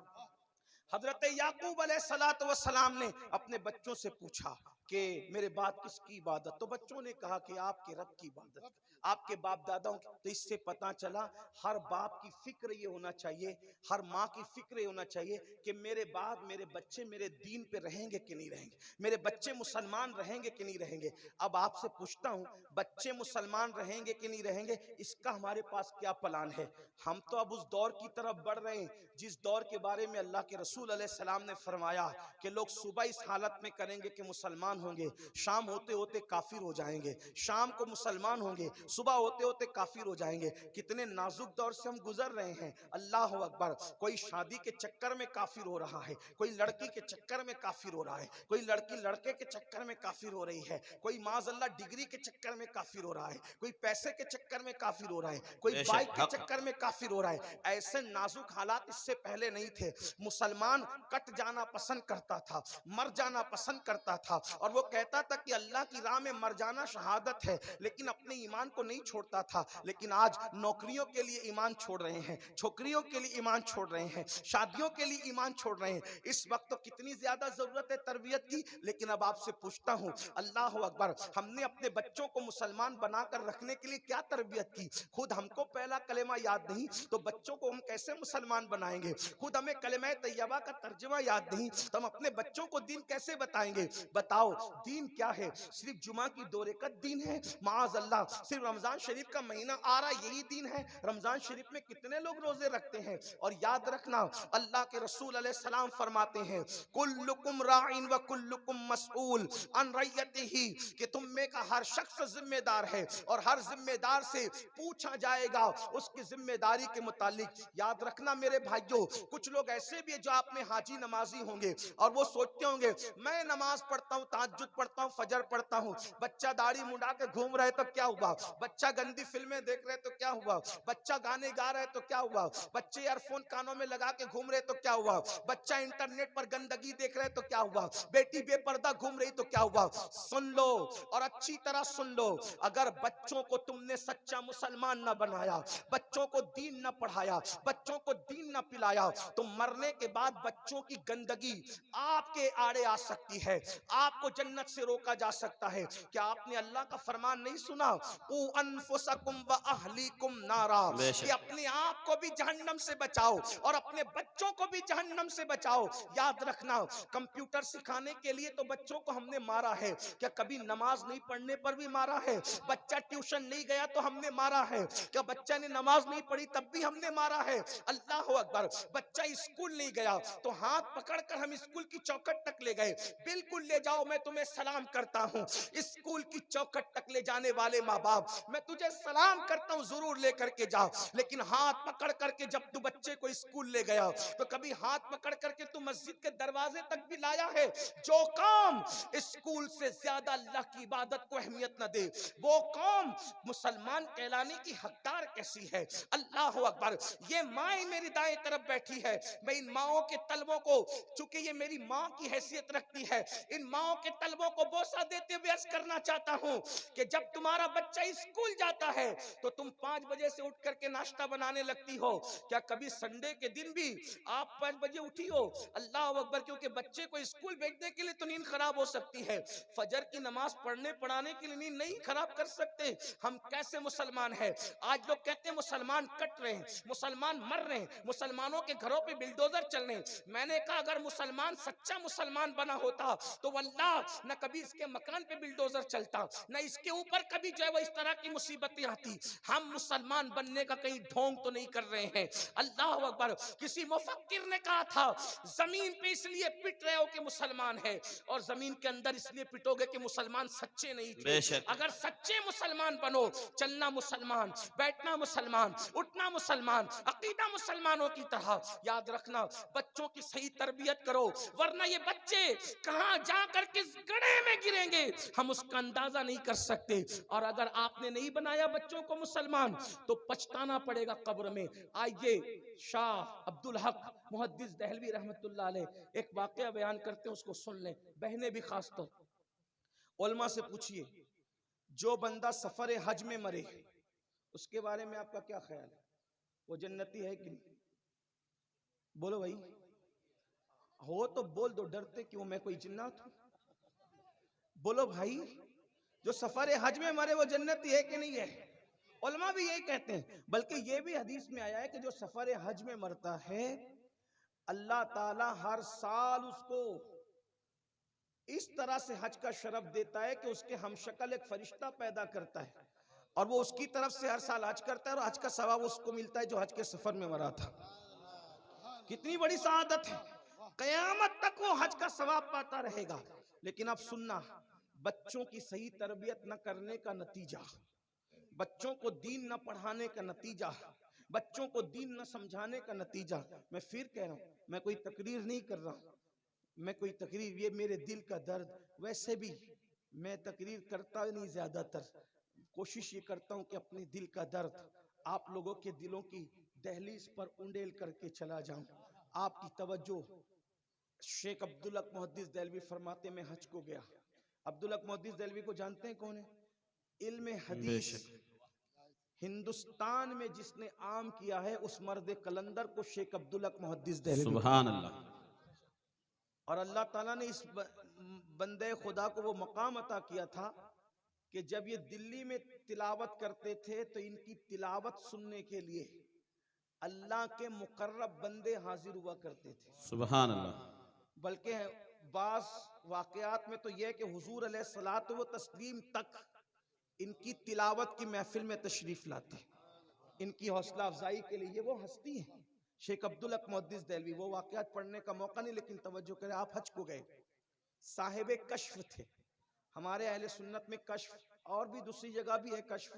हजरत याकूब अलैहिस्सलातु वस्सलाम ने अपने बच्चों से पूछा कि मेरे बाद किसकी इबादत, तो बच्चों ने कहा कि आपके रब की इबादत, आपके बाप दादाओं की। तो इससे पता चला हर बाप की फिक्र ये होना चाहिए, हर माँ की फिक्र ये होना चाहिए कि मेरे बाद मेरे बच्चे मेरे दीन पे रहेंगे कि नहीं रहेंगे, मेरे बच्चे मुसलमान रहेंगे कि नहीं रहेंगे। अब आपसे पूछता हूँ, बच्चे मुसलमान रहेंगे कि नहीं रहेंगे, इसका हमारे पास क्या प्लान है। हम तो अब उस दौर की तरफ बढ़ रहे हैं जिस दौर के बारे में अल्लाह के रसूल अलैहिस्सलाम ने फरमाया कि लोग सुबह इस हालत में करेंगे कि मुसलमान होंगे, शाम होते होते काफिर हो जाएंगे, शाम को मुसलमान होंगे, सुबह होते होते काफिर हो जाएंगे। कितने नाजुक दौर से हम गुजर रहे हैं। अल्लाह अकबर। कोई शादी के चक्कर में काफिर हो रहा है, कोई लड़की के चक्कर में काफिर हो रहा है, कोई लड़की लड़के के चक्कर में काफिर हो रही है, कोई माज़अल्लाह डिग्री के चक्कर में काफिर हो रहा है, कोई पैसे के चक्कर में काफिर हो रहा है, कोई बेशक, बाइक के हक। चक्कर में काफिर हो रहा है। ऐसे नाजुक हालात इससे पहले नहीं थे। मुसलमान कट जाना पसंद करता था, मर जाना पसंद करता था, और वो कहता था कि अल्लाह की राह में मर जाना शहादत है, लेकिन अपने ईमान को नहीं छोड़ता था। लेकिन आज नौकरियों के लिए ईमान छोड़ रहे हैं, छोकरियों के लिए ईमान छोड़ रहे हैं, शादियों के लिए ईमान छोड़ रहे हैं। इस वक्त तो कितनी ज्यादा जरूरत है तरबियत की। लेकिन अब आपसे पूछता हूँ, अल्लाह अकबर, हमने अपने बच्चों को मुसलमान बनाकर रखने के लिए क्या तरबियत की। खुद हमको पहला कलेमा याद नहीं तो बच्चों को हम कैसे मुसलमान बनाएंगे। खुद हमें कलेमा तैयबा का तर्जुमा याद नहीं तो हम अपने बच्चों को दीन कैसे बताएंगे। बताओ दीन क्या है? सिर्फ जुमा की 2 रकात दीन है? माज़ अल्लाह, सिर्फ रमजान शरीफ का महीना आ रहा यही दीन है? रमजान शरीफ में कितने लोग रोजे रखते हैं? और याद रखना, अल्लाह के रसूल अलैहिस्सलाम फरमाते हैं, कुल्लुकुम राइन व कुल्लुकुम मसऊल अन रइयतिही, कि तुम में का हर शख्स जिम्मेदार है और हर जिम्मेदार से पूछा जाएगा उसकी जिम्मेदारी के मुतालिक। याद रखना मेरे भाइयों, कुछ लोग ऐसे भी है जो आप में हाजी नमाजी होंगे और वो सोचते होंगे मैं नमाज पढ़ता हूँ, तहज्जुद पढ़ता हूँ, फजर पढ़ता हूँ, बच्चा दाढ़ी मुंडा के घूम रहे तो क्या हुआ, बच्चा गंदी फिल्में देख रहे तो क्या हुआ, बच्चा गाने गा रहे तो क्या हुआ, बच्चे ईयरफोन कानों में लगा के घूम रहे तो क्या हुआ, बच्चा इंटरनेट पर गंदगी देख रहे तो क्या हुआ, बेटी बेपर्दा घूम रही तो क्या हुआ। सुन लो और अच्छी तरह सुन लो, अगर बच्चों को तुमने सच्चा मुसलमान न बनाया, बच्चों को दीन न पढ़ाया, बच्चों को दीन न पिलाया, तो मरने के बाद बच्चों की गंदगी आपके आड़े आ सकती है, आपको जन्नत से रोका जा सकता है। क्या आपने अल्लाह का फरमान नहीं सुना, ऊ अनफुसकुम व अहलीकुम नारा, बेशक। कि अपने आप को भी जहन्नम से बचाओ और अपने बच्चों को भी जहन्नम से बचाओ। याद रखना, कंप्यूटर सिखाने के लिए तो बच्चों को हमने मारा है, क्या कभी नमाज नहीं पढ़ने पर भी मारा है? बच्चा ट्यूशन नहीं गया तो हमने मारा है, क्या बच्चा ने नमाज नहीं पढ़ी तब भी हमने मारा है? अल्लाह अकबर। बच्चा स्कूल नहीं गया तो हाथ पकड़कर हम स्कूल की चौखट तक ले गए, बिल्कुल ले जाओ, मैं तुम्हें सलाम करता हूँ। स्कूल की चौखट तक ले जाने वाले माँ बाप, मैं तुझे सलाम करता हूँ, जरूर लेकर के जा। लेकिन हाथ पकड़ करके जब तू बच्चे को स्कूल ले गया तो कभी हाथ पकड़ करके तू मस्जिद के दरवाजे तक भी लाया है? जो काम स्कूल से ज्यादा अल्लाह की इबादत को अहमियत न दे, वो कौम मुसलमान कहलाने की हकदार कैसी है? अल्लाह अकबर। ये माए मेरी दाएं तरफ बैठी है, मैं इन माओं के तलबों को, चूंकि ये मेरी माँ की हैसियत रखती है, इन माओं के के तलबों को बोसा देते हुए अर्ज करना चाहता हूं कि जब तुम्हारा बच्चा स्कूल जाता है तो तुम 5 बजे से उठ करके नाश्ता बनाने लगती हो। क्या कभी संडे के दिन भी आप 5 बजे उठी हो? अल्लाह अकबर, क्योंकि बच्चे को स्कूल भेजने के लिए तो नींद खराब हो सकती है, फजर की नमाज पढ़ने पढ़ाने के लिए नींद नहीं खराब कर सकते। हम कैसे मुसलमान हैं? आज लोग कहते हैं मुसलमान कट रहे हैं, मुसलमान मर रहे हैं, मुसलमानों के घरों पे बिल्डोजर चल रहे हैं। मैंने कहा अगर मुसलमान सच्चा मुसलमान बना होता तो अल्लाह न कभी इसके मकान पे बिल्डोजर चलता, न इसके ऊपर कभी जो है वो इस तरह की मुसीबतें आती। हम मुसलमान बनने का कहीं ढोंग तो नहीं कर रहे हैं। अल्लाह अकबर। किसी मुफक्किर ने कहा था जमीन पे इसलिए पिट रहे हो कि मुसलमान है, और जमीन के अंदर इसलिए पिटोगे कि मुसलमान सच्चे नहीं थे। बेशक। अगर सच्चे मुसलमान बनो, चलना मुसलमान, बैठना मुसलमान, उठना मुसलमान, अकीदा मुसलमानों की तरह। याद रखना, बच्चों की सही तरबियत करो, वरना ये बच्चे कहां जाकर किस गड्ढे में गिरेंगे हम उसका अंदाजा नहीं कर सकते। और अगर आपने नहीं बनाया बच्चों को मुसलमान तो पछताना पड़ेगा कब्र में। आइए शाह अब्दुल हक मुहद्दिस दहलवी रहमतुल्लाह अलैह एक वाकया बयान करते हैं, उसको सुन लें, बहनें भी खास तौर। उलमा से पूछिए, जो बंदा सफर हज में मरे उसके बारे में आपका क्या ख्याल है? वो जन्नती है कि नहीं? बोलो भाई, हो तो बोल दो, डरते क्यों? मैं कोई जिन्नात हूं? बोलो भाई, जो सफर हज में मरे वो जन्नती है कि नहीं है? उलमा भी यही कहते हैं, बल्कि ये भी हदीस में आया है कि जो सफर हज में मरता है अल्लाह ताला हर साल उसको इस तरह से हज का शरफ देता है कि उसके हमशक्ल एक फरिश्ता पैदा करता है और वो उसकी तरफ से हर साल हज करता है और हज का सवाब उसको मिलता है जो हज के सफर में मरा था। कितनी बड़ी सआदत है, कयामत तक वो हज का सवाब पाता रहेगा। लेकिन अब सुनना, बच्चों की सही तरबियत न करने का नतीजा, बच्चों को दीन न पढ़ाने का नतीजा, बच्चों को दीन न समझाने का नतीजा। मैं फिर कह रहा हूं, मैं कोई तकरीर नहीं कर रहा, मैं कोई तकरीर, ये मेरे दिल का दर्द। वैसे भी मैं तकरीर करता नहीं, ज्यादातर कोशिश ये करता हूं कि अपने दिल का दर्द आप लोगों के दिलों की दहलीज पर उंडेल करके चला जाऊं। आपकी तवज्जो, शेख अब्दुल हक मुहद्दिस दहलवी फरमाते मैं हज को गया। अब्दुल हक मुहद्दिस दहलवी को जानते हैं कौन है? इल्म हदीस हिंदुस्तान में जिसने आम किया है उस मर्द कलंदर को शेख अब्दुल हक मुहद्दिस दहलवी। सुभान अल्लाह। और अल्लाह ताला ने इस बंदे खुदा को वो मकाम अता किया था कि जब ये दिल्ली में तिलावत करते थे तो इनकी तिलावत सुनने के लिए अल्लाह के मुकर्रब बंदे हाजिर हुआ करते थे। सुभान अल्लाह। बल्कि बास वाकयात में तो यह कि हुजूर अलैहिस्सलातु व तस्लीम तक इनकी तिलावत की महफिल में तशरीफ लाते। इनकी हौसला अफजाई के लिए, ये वो हस्ती है शेख अब्दुल हक मुहद्दिस दहलवी। वो वाकयात पढ़ने का मौका नहीं, लेकिन तवज्जो करें, आप हज को गए, साहिब कश्फ थे। हमारे अहले सुन्नत में कश्फ और भी दूसरी जगह भी है कश्फ,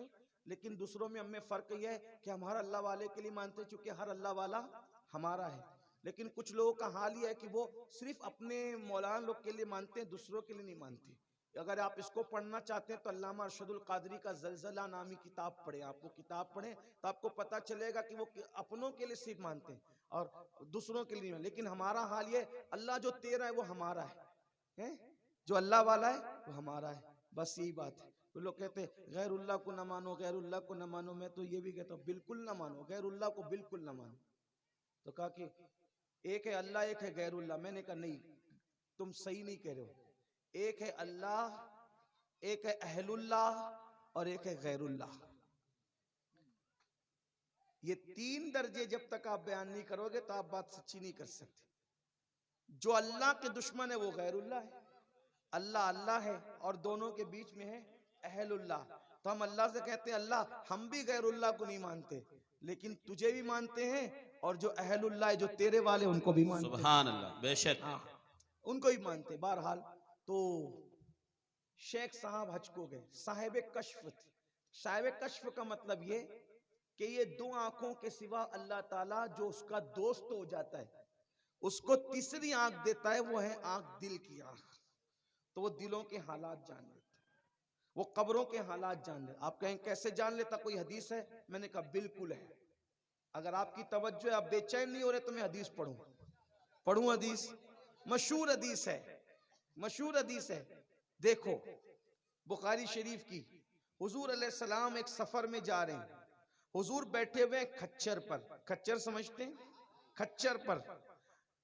लेकिन दूसरों में हमें फर्क यह है कि हम हर अल्लाह वाले के लिए मानते, चूंकि हर अल्लाह वाला हमारा है। लेकिन कुछ लोगों का हाल यह है कि वो सिर्फ अपने मौलाना लोग के लिए मानते हैं, दूसरों के लिए नहीं मानते। अगर आप इसको पढ़ना चाहते हैं तो अल्लामा अरशदुल कादरी का ज़लज़ला नामी किताब पढ़ें। आप वो किताब पढ़ें तो आपको पता चलेगा कि वो अपनों के लिए सिर्फ मानते हैं और दूसरों के लिए नहीं। लेकिन हमारा हाल ये, अल्लाह जो तेरा है वो हमारा है, जो अल्लाह वाला है वो हमारा है, बस यही बात है। तो लोग कहते हैं गैरुल्लाह को न मानो, गैरुल्लाह को न मानो। मैं तो ये भी कहता हूँ बिल्कुल ना मानो, गैरुल्लाह को बिल्कुल ना मानो। तो कहा कि एक है अल्लाह, एक है गैरुल्लाह। मैंने कहा नहीं, तुम सही नहीं कह रहे हो। एक है अल्लाह, एक है अहलुल्लाह और एक है गैरुल्लाह। ये 3 दर्जे जब तक आप बयान नहीं करोगे तो आप बात सच्ची नहीं कर सकते। जो अल्लाह के दुश्मन है वो गैरुल्लाह है, अल्लाह अल्लाह है और दोनों के बीच में है अहलुल्लाह। तो हम अल्लाह से कहते हैं अल्लाह हम भी गैरुल्लाह को नहीं मानते, लेकिन तुझे भी मानते हैं और जो अहलुल्लाह है, जो तेरे वाले, उनको भी मानते हैं। सुभान अल्लाह। बेशक। हाँ, उनको ही मानते। बहरहाल तो शेख साहब हज को गए, साहिब कश्फ थे। साहिब कश्फ का मतलब ये कि ये 2 आंखों के सिवा अल्लाह ताला जो उसका दोस्त हो जाता है उसको तीसरी आंख देता है, वो है आंख दिल की आंख। तो वो दिलों के हालात जान लेता है, वो कब्रों के हालात जान लेता। आप कहें कैसे जान लेता, कोई हदीस है? मैंने कहा बिल्कुल है। अगर आपकी तवज्जो है, आप बेचैन नहीं हो रहे तो मैं हदीस पढ़ूं हदीस, मशहूर हदीस है, मशहूर हदीस है। देखो बुखारी शरीफ की, हुजूर अलैहिस्सलाम एक सफर में जा रहे हैं, हुजूर बैठे हुए खच्चर पर, खच्चर समझते हैं, खच्चर पर,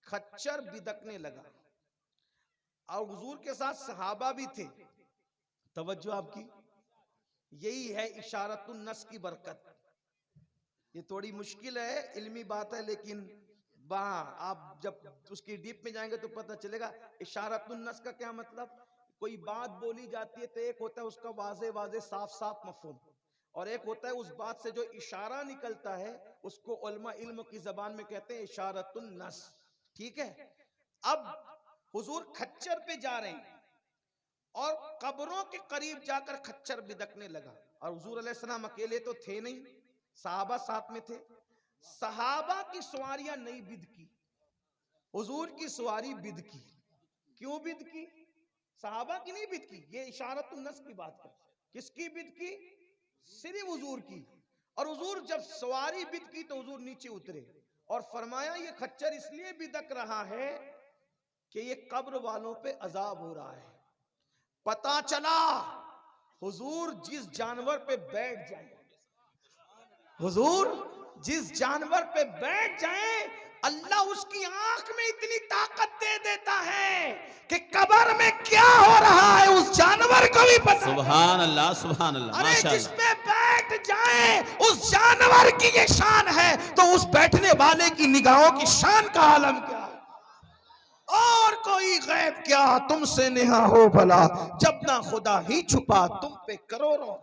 खच्चर बिदकने लगा और हुजूर के साथ सहाबा भी थे। तवज्जो आपकी, यही है इशारतुन नस की बरकत। ये थोड़ी मुश्किल है, इल्मी बात है, लेकिन आप जब उसकी डीप में जाएंगे तो पता चलेगा। इशारतुन नस का क्या मतलब? कोई बात बोली जाती है तो एक होता है उसका वाजे वाजे साफ साफ मफहूम, और एक होता है उस बात से जो इशारा निकलता है उसको उलमा इल्म की जबान में कहते हैं इशारतुन नस। ठीक है। अब हुजूर खच्चर पे जा रहे हैं और कब्रों के करीब जाकर खच्चर बिदकने लगा, और हुजूर अलैहिस्सलाम अकेले तो थे नहीं, सहाबा साथ में थे। सहाबा की सवारियां नहीं बिदकी, हुजूर की सवारी बिदकी। क्यों बिदकी? सहाबा की नहीं बिदकी, ये इशारतुन नस की बात है। किसकी बिदकी? सिर्फ हुजूर की। और हुजूर जब सवारी बिदकी तो हुजूर नीचे उतरे और फरमाया ये खच्चर इसलिए बिदक रहा है कि ये कब्र वालों पे अजाब हो रहा है। पता चला हुजूर जिस जानवर पे बैठ जाए, हुजूर जिस जानवर पे बैठ जाए, अल्लाह उसकी आंख में इतनी ताकत दे देता है कि कब्र में क्या हो रहा है उस जानवर को भी पता। सुभान अल्लाह, सुभान अल्लाह, अरे माशाअल्लाह। जिस पे बैठ जाए उस जानवर की ये शान है, तो उस बैठने वाले की निगाहों की शान का आलम क्या है? और कोई गैब क्या तुमसे नेहा हो भला, जब ना खुदा ही छुपा तुम पे करोड़ों।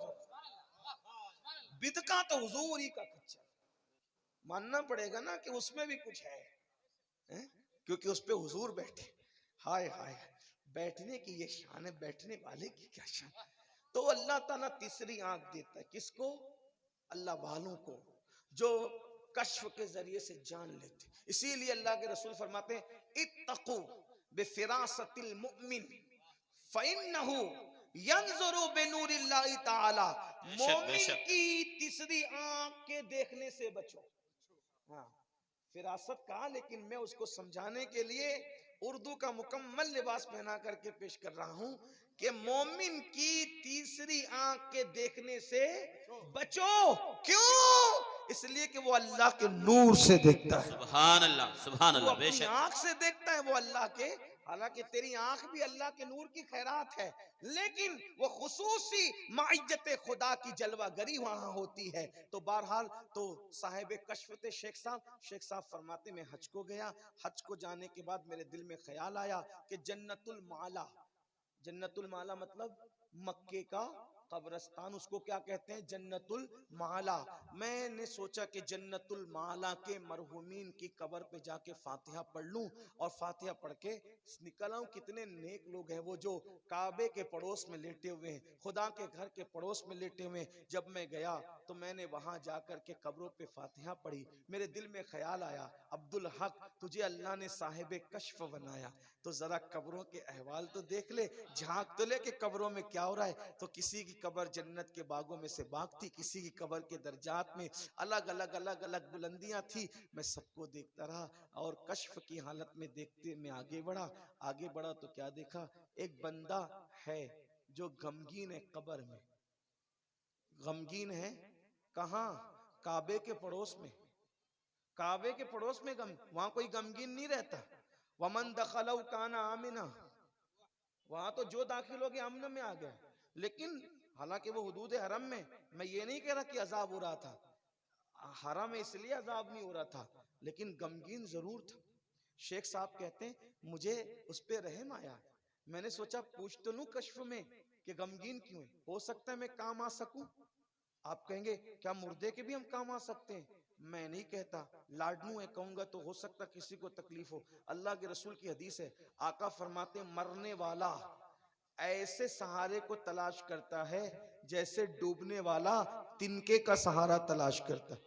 बिदका तो हुजूर ही का खच्चर, मानना पड़ेगा ना कि उसमें भी कुछ है? क्योंकि उस पे हुजूर बैठे। हाय हाय, बैठने की ये शान है, बैठने वाले की क्या शान। तो अल्लाह ताला तीसरी आंख देता है किसको? अल्लाह वालों को, जो कश्फ के जरिए से जान लेते। इसीलिए अल्लाह के रसूल फरमाते हैं इत्तकू बिफिरासतिल मुमिन फइन्नहु यंजुरु बिनूरिल्लाहि ताला। मोमिन की तीसरी आंख के देखने से बचो। हाँ, फिरासत कहा, लेकिन मैं उसको समझाने के लिए उर्दू का मुकम्मल लिबास पहना करके पेश कर रहा हूं कि मोमिन की तीसरी आंख के देखने से बचो। क्यों? इसलिए कि वो अल्लाह के नूर से देखता है। सुभान अल्लाह, सुभान तू अल्लाह, अपनी बेशक। आंख से देखता है, वो अल्लाह के, हालांकि तेरी आंख भी अल्लाह के नूर की खैरात है, लेकिन वो खुसूसी माइयत खुदा की जलवागरी वहां होती है। तो बहरहाल तो साहिब कश्फ थे शेख साहब फरमाते मैं हज को गया, हज को जाने के बाद मेरे दिल में ख्याल आया कि जन्नतुल माला, जन्नतुल माला मतलब मक्के का कब्रस्तान, उसको क्या कहते हैं? जन्नतुल माला। मैंने सोचा कि जन्नतुल माला के मरहुमीन की कब्र पे जाके फातिहा पढ़ लूं और फातिहा पढ़ के निकल आऊं। कितने नेक लोग हैं वो जो काबे के पड़ोस में लेटे हुए हैं, खुदा के घर के पड़ोस में लेटे हुए हैं। जब मैं गया तो मैंने वहां जाकर के कब्रों पे फातिहा पढ़ी। मेरे दिल में ख्याल आया अब्दुल हक तुझे अल्लाह ने साहिब कश्फ बनाया, तो जरा कब्रों के अहवाल तो देख ले, झांक तो ले कि कब्रों में क्या हो रहा है। तो किसी की कब्र जन्नत के बागों में से बाग थी, किसी की कब्र के दर्जात में अलग अलग बुलंदियां थी। मैं सबको देखता रहा और कश्फ की हालत में देखते मैं आगे बढ़ा तो क्या देखा? एक बंदा है जो गमगीन है, कब्र में गमगीन है। कहां? काबे के पड़ोस में, काबे के पड़ोस में वहां कोई गमगीन नहीं रहता। वमन दखलऊ काना आमिना, वहां तो जो दाखिल हो गया अमन में आ गया। लेकिन हालांकि वो हुदूद हरम में, मैं ये नहीं कह रहा कि अजाब हो रहा था, हरम में इसलिए अजाब नहीं हो रहा था, लेकिन गमगीन जरूर था। शेख साहब कहते हैं मुझे उस पर रहम आया। मैंने सोचा पूछ तो लूं कश्फ में कि गमगीन क्यों है, हो सकता है मैं काम आ सकूं। आप कहेंगे क्या मुर्दे के भी हम काम आ सकते हैं? मैं नहीं कहता, लाडनू है कहूंगा तो हो सकता किसी को तकलीफ हो। अल्लाह के रसूल की हदीस है, आका फरमाते मरने वाला ऐसे सहारे को तलाश करता है जैसे डूबने वाला तिनके का सहारा तलाश करता है,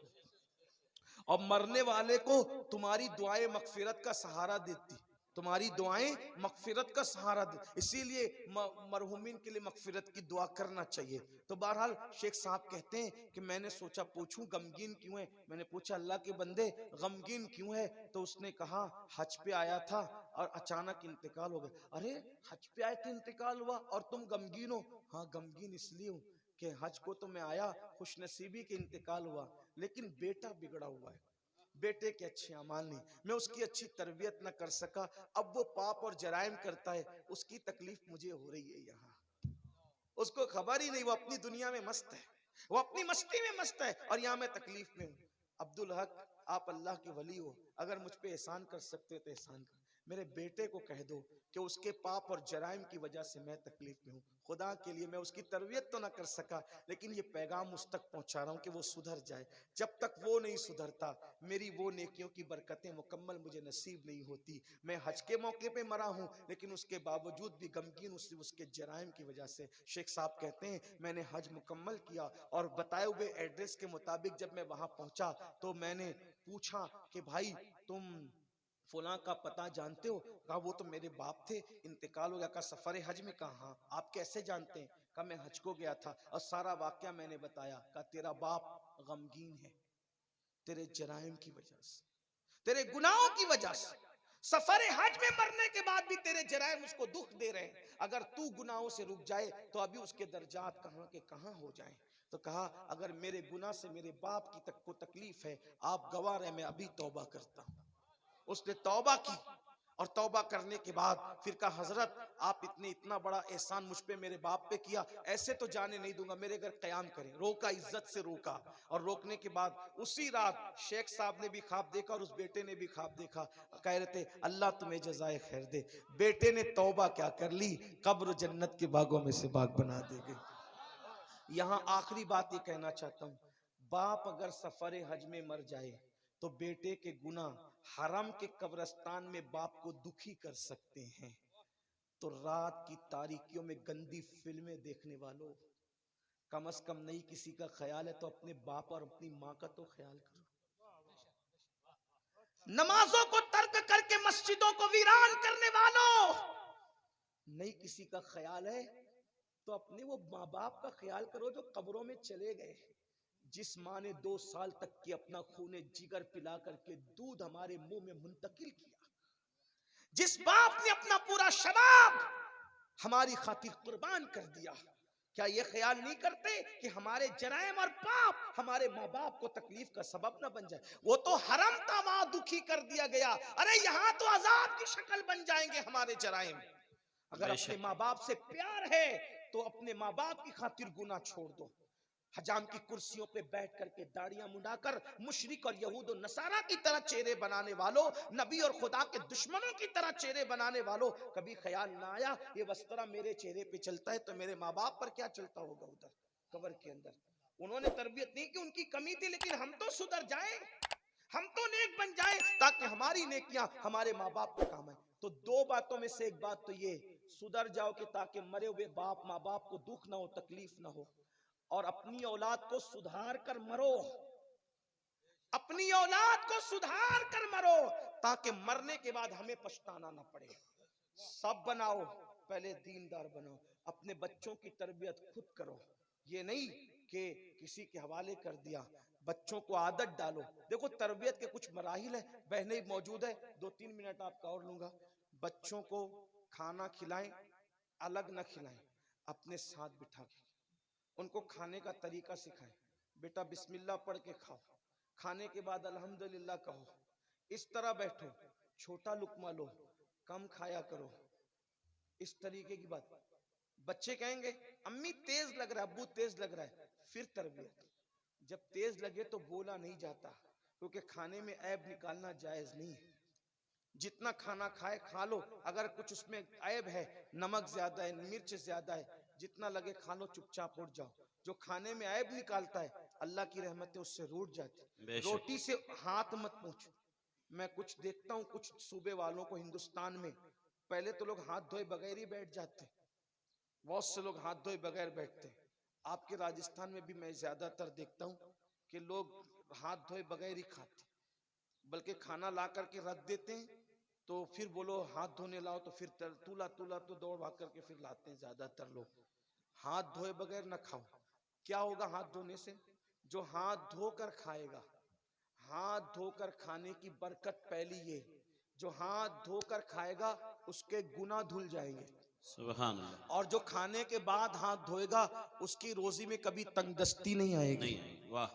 और मरने वाले को तुम्हारी दुआए मगफिरत का सहारा देती। तुम्हारी दुआएं मगफिरत का सहारा दे, इसीलिए मरहुमीन के लिए मगफिरत की दुआ करना चाहिए। तो बहरहाल शेख साहब कहते हैं कि मैंने सोचा पूछूं गमगीन क्यों है। मैंने पूछा अल्लाह के बंदे गमगीन क्यों है? तो उसने कहा हज पे आया था और अचानक इंतकाल हो गया। अरे हज पे आए थे इंतकाल हुआ और तुम गमगीन हो? हाँ गमगीन इसलिए हूं कि हज को तो मैं आया, खुशनसीबी के इंतकाल हुआ, लेकिन बेटा बिगड़ा हुआ है, बेटे के अच्छे अमाल नहीं, मैं उसकी अच्छी तरबियत न कर सका। अब वो पाप और जराइम करता है, उसकी तकलीफ मुझे हो रही है। यहाँ उसको खबर ही नहीं, वो अपनी दुनिया में मस्त है, वो अपनी मस्ती में मस्त है और यहाँ मैं तकलीफ में हूँ। अब्दुल हक आप अल्लाह के वली हो, अगर मुझ पे एहसान कर सकते हो तो एहसान कर, मेरे बेटे को कह दो कि उसके पाप और जराइम की वजह से मैं तकलीफ में हूँ। खुदा के लिए मैं उसकी तरबियत तो ना कर सका, लेकिन ये पैगाम उस तक पहुंचा रहा हूँ कि वो सुधर जाए। जब तक वो नहीं सुधरता मेरी वो नेकियों की बरकतें मुकम्मल मुझे नसीब नहीं होती। मैं हज के मौके पे मरा हूँ, लेकिन उसके बावजूद भी गमगीन उसके जराइम की वजह से। शेख साहब कहते हैं मैंने हज मुकम्मल किया और बताए हुए एड्रेस के मुताबिक जब मैं वहां पहुंचा तो मैंने पूछा कि भाई तुम फुला का पता जानते हो? कहा वो तो मेरे बाप थे, इंतकाल हो गया। कहा सफर हज में? कहा हाँ। आप कैसे जानते हैं? कहा मैं हज को गया था और सारा वाकया मैंने बताया। कहा तेरा बाप गमगीन है तेरे जराइम की वजह से, तेरे गुनाहों की वजह से। सफर हज में मरने के बाद भी तेरे जराइम उसको दुख दे रहे हैं। अगर तू गुनाहों से रुक जाए तो अभी उसके दर्जात कहां के कहां हो जाएं। तो कहा अगर मेरे गुनाह से मेरे बाप की को तकलीफ है, आप गवाह रहे, मैं अभी तौबा करता हूं। उसने तौबा की और तौबा करने के बाद फिर कहा हजरत आप इतना बड़ा एहसान मुझ पे मेरे बाप पे किया, ऐसे तो जाने नहीं दूंगा, मेरे घर कयाम करें। रोका, इज्जत से रोका। और रोकने के बाद उसी रात शेख साहब ने भी ख्वाब देखा और उस बेटे ने भी ख्वाब देखा। कह रहे थे अल्लाह तुम्हें जज़ाए खैर दे। बेटे ने तौबा क्या कर ली, कब्र जन्नत के बागों में से बाग बना देगी। यहां आखिरी बात ये कहना चाहता हूं, बाप अगर सफर हज में मर जाए तो बेटे के गुनाह हरम के कब्रिस्तान में बाप को दुखी कर सकते हैं। तो रात की तारीकियों में गंदी फिल्में देखने वालों, कम से कम नहीं किसी का ख्याल है तो अपने बाप और अपनी माँ का तो ख्याल करो। नमाजों को तर्क करके मस्जिदों को वीरान करने वालों, नहीं किसी का ख्याल है तो अपने वो माँ बाप का ख्याल करो जो कब्रों में चले गए। जिस माँ ने 2 साल तक की अपना खूने जिगर पिला करके दूध हमारे मुंह में मुंतकिल किया, जिस बाप ने अपना पूरा शबाब हमारी खातिर कुर्बान कर दिया, क्या ये ख्याल नहीं करते कि हमारे जराइम और पाप हमारे माँ बाप को तकलीफ का सबब ना बन जाए? वो तो हरम था, वहां दुखी कर दिया गया, अरे यहाँ तो अजाब की शक्ल बन जाएंगे हमारे जराइम। अगर अपने माँ बाप से प्यार है तो अपने माँ बाप की खातिर गुनाह छोड़ दो। हजाम की कुर्सियों पे बैठ करके दाढ़ियां मुंडाकर मुशरिक और यहूद और नसारा की तरह चेहरे बनाने वालों, नबी और खुदा के दुश्मनों की तरह चेहरे बनाने वालों, कभी ख्याल ना आया ये वस्त्रा मेरे चेहरे पे चलता है तो मेरे माँ बाप पर क्या चलता होगा उधर कब्र के अंदर? उन्होंने तरबियत नहीं की, उनकी कमी थी, लेकिन हम तो सुधर जाए, हम तो नेक बन जाए ताकि हमारी नेकियां हमारे माँ बाप को काम आए। तो 2 बातों में से एक बात तो ये, सुधर जाओ कि ताकि मरे हुए बाप माँ बाप को दुख ना हो, तकलीफ ना हो, और अपनी औलाद को सुधार कर मरो, अपनी औलाद को सुधार कर मरो ताकि मरने के बाद हमें पछताना ना पड़े। सब बनाओ, पहले दीनदार बनाओ, अपने बच्चों की तरबियत खुद करो, ये नहीं कि किसी के हवाले कर दिया। बच्चों को आदत डालो। देखो तरबियत के कुछ मराहिल है, बहनें मौजूद है, 2-3 मिनट आपका और लूंगा। बच्चों को खाना खिलाएं, अलग ना खिलाएं, अपने साथ बिठा के उनको खाने का तरीका सिखाएं। बेटा बिस्मिल्लाह पढ़ के खाओ, खाने के बाद अल्हम्दुलिल्लाह कहो, इस तरह बैठो, छोटा लुकमा लो, कम खाया करो, इस तरीके की बात। बच्चे कहेंगे अम्मी तेज लग रहा है, अब्बू तेज लग रहा है, फिर तरबियत। जब तेज लगे तो बोला नहीं जाता, क्योंकि खाने में ऐब निकालना जायज नहीं है। जितना खाना खाए खा लो, अगर कुछ उसमें ऐब है, नमक ज्यादा है, मिर्च ज्यादा है, जितना लगे खा लो, चुपचाप उठ जाओ। जो खाने में ऐब निकालता है अल्लाह की रहमतें उससे रूठ जाती। रोटी से हाथ मत पूछो। मैं कुछ देखता हूँ कुछ सूबे वालों को हिंदुस्तान में, पहले तो लोग हाथ धोए बगैर ही बैठ जाते, बहुत से लोग हाथ धोए बगैर बैठते। आपके राजस्थान में भी मैं ज्यादातर देखता हूँ कि लोग हाथ धोए बगैर ही खाते, बल्कि खाना ला करके रख देते हैं, तो फिर बोलो हाथ धोने लाओ, तो फिर तूला तूला तो दौड़ भाग करके फिर लाते हैं ज्यादातर लोग। हाथ धोए बगैर न खाओ। क्या होगा हाथ धोने से? जो हाथ धोकर खाएगा, हाथ धोकर खाने की बरकत पहली ये, जो हाथ धोकर खाएगा उसके गुनाह धुल जाएंगे। सुभान अल्लाह। और जो खाने के बाद हाथ धोएगा उसकी रोजी में कभी तंगदस्ती नहीं आएगी। नहीं आई, वाह।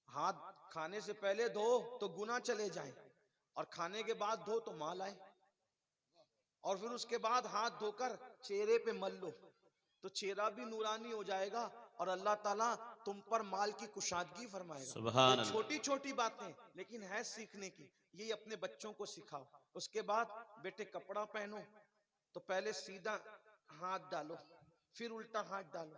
हाथ खाने से पहले धो तो गुनाह चले जाए, और खाने के बाद धो तो माल आए। और फिर उसके बाद हाथ धोकर चेहरे पे मल लो तो चेहरा भी नूरानी हो जाएगा, और अल्लाह ताला तुम पर माल की कुशादगी फरमाएगा। सुभान अल्लाह। छोटी छोटी बातें लेकिन है सीखने की, यही अपने बच्चों को सिखाओ। उसके बाद बेटे कपड़ा पहनो तो पहले सीधा हाथ डालो, फिर उल्टा हाथ डालो,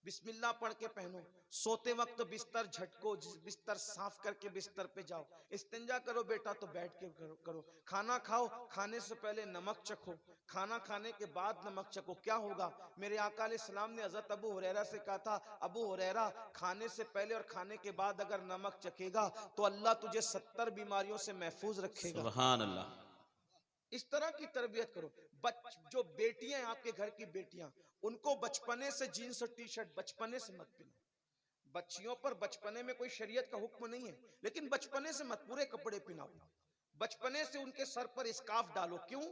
बिस्मिल्लाह पढ़ के पहनो। सोते वक्त बिस्तर झटको, बिस्तर साफ करके बिस्तर पे जाओ। इस्तिंजा करो बेटा तो बैठ के करो। खाना खाओ, खाने से पहले नमक चखो, खाना खाने के बाद नमक चखो। क्या होगा? मेरे आका अलैहिस्सलाम ने हजरत अबू हुरैरा से कहा था, अबू हुरैरा खाने से पहले और खाने के बाद अगर नमक चखेगा तो अल्लाह तुझे 70 बीमारियों से महफूज रखेगा। सुभान अल्लाह। इस तरह की तरबियत करो। जो बेटियां आपके घर की बेटियां, उनको बचपने से जीन्स और टी शर्ट बचपने से मत पहनाओ। बच्चियों पर बचपने में कोई शरीयत का हुक्म नहीं है, लेकिन बचपने से मत पूरे कपड़े पहनाओ। बचपने से उनके सर पर स्कार्फ डालो। क्यों?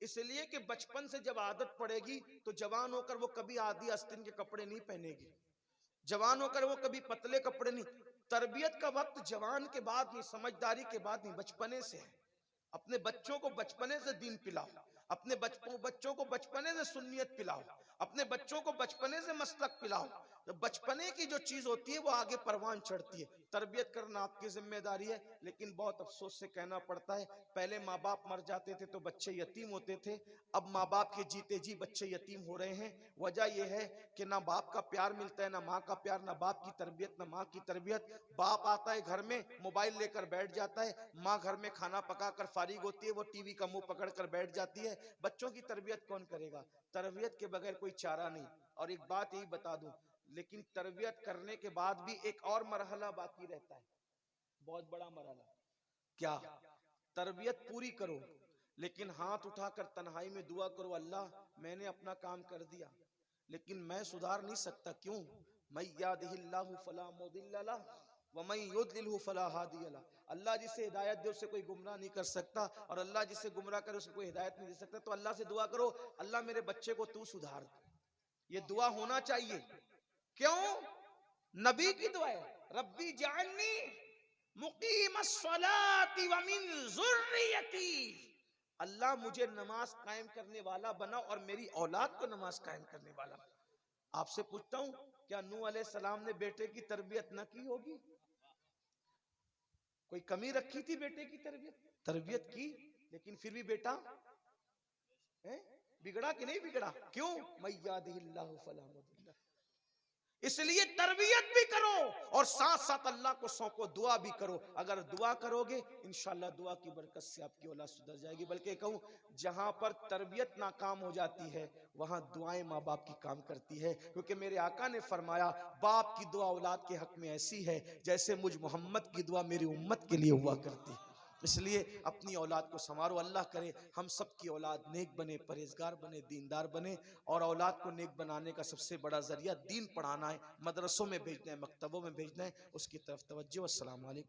इसलिए कि बचपन से जब आदत पड़ेगी तो जवान होकर वो कभी आधी आस्तीन के कपड़े नहीं पहनेगी, जवान होकर वो कभी पतले कपड़े नहीं। तरबियत का वक्त जवान के बाद नहीं, समझदारी के बाद नहीं, बचपने से है। अपने बच्चों को बचपने से दीन पिलाओ, अपने बच्चों को बचपने से सुन्नियत पिलाओ, अपने बच्चों को बचपने से मसलक पिलाओ। तो बचपने की जो चीज होती है वो आगे परवान चढ़ती है। तरबियत करना आपकी जिम्मेदारी है, लेकिन बहुत अफसोस से कहना पड़ता है, पहले माँ बाप मर जाते थे तो बच्चे यतीम होते थे, अब माँ बाप के जीते जी बच्चे यतीम हो रहे हैं। वजह यह है कि ना बाप का प्यार मिलता है, ना माँ का प्यार, ना बाप की तरबियत, ना माँ की तरबियत। बाप आता है घर में, मोबाइल लेकर बैठ जाता है, माँ घर में खाना पकाकर फारिग होती है, वो टीवी का मुंह पकड़कर बैठ जाती है। बच्चों की तरबियत कौन करेगा? तरबियत के बगैर कोई चारा नहीं। और एक बात यही बता दूं, लेकिन तरबियत करने के बाद भी एक और मरहला बाकी रहता है, बहुत बड़ा मरहला। क्या? तरबियत पूरी करो, लेकिन हाथ उठाकर तन्हाई में दुआ करो, अल्लाह मैंने अपना काम कर दिया लेकिन मैं सुधार नहीं सकता। क्यों? मैं यहदिहिल्लाहु फला मुदिल्ल लहु व मैं युद्लिलहु फला हादिय लहु। अल्लाह जिसे हिदायत दे उसे कोई गुमराह नहीं कर सकता, और अल्लाह जिसे गुमराह करे उसे कोई हिदायत नहीं दे सकता। तो अल्लाह से दुआ करो, अल्लाह मेरे बच्चे को तू सुधार दे। ये दुआ होना चाहिए। क्यों? नबी की दुआ है, रब्बी जाअलनी मुकीमस्सलाति व मिन ज़ुर्रियती। अल्लाह मुझे नमाज कायम करने वाला बना और मेरी औलाद को नमाज कायम करने वाला बना। आपसे पूछता हूं, क्या नूह अलैहिस्सलाम ने बेटे की तरबियत न की होगी? कोई कमी रखी थी बेटे की तरबियत? तरबियत की, लेकिन फिर भी बेटा बिगड़ा कि नहीं बिगड़ा? क्यों? मैयादिल्लाहु फला मुदिल्ल लहु। इसलिए तरबियत भी करो और साथ साथ अल्लाह को सौंपो, दुआ भी करो। अगर दुआ करोगे इंशाअल्लाह दुआ की बरकत से आपकी औलाद सुधर जाएगी। बल्कि कहूं, जहां पर तरबियत नाकाम हो जाती है वहां दुआएं माँ बाप की काम करती है। क्योंकि मेरे आका ने फरमाया, बाप की दुआ औलाद के हक में ऐसी है जैसे मुझ मोहम्मद की दुआ मेरी उम्मत के लिए हुआ करती है। इसलिए अपनी औलाद को संवारो। अल्लाह करे हम सब की औलाद नेक बने, परहेजगार बने, दीनदार बने। और औलाद को नेक बनाने का सबसे बड़ा जरिया दीन पढ़ाना है, मदरसों में भेजना है, मकतबों में भेजना है, उसकी तरफ तवज्जो। अस्सलाम वालेकुम।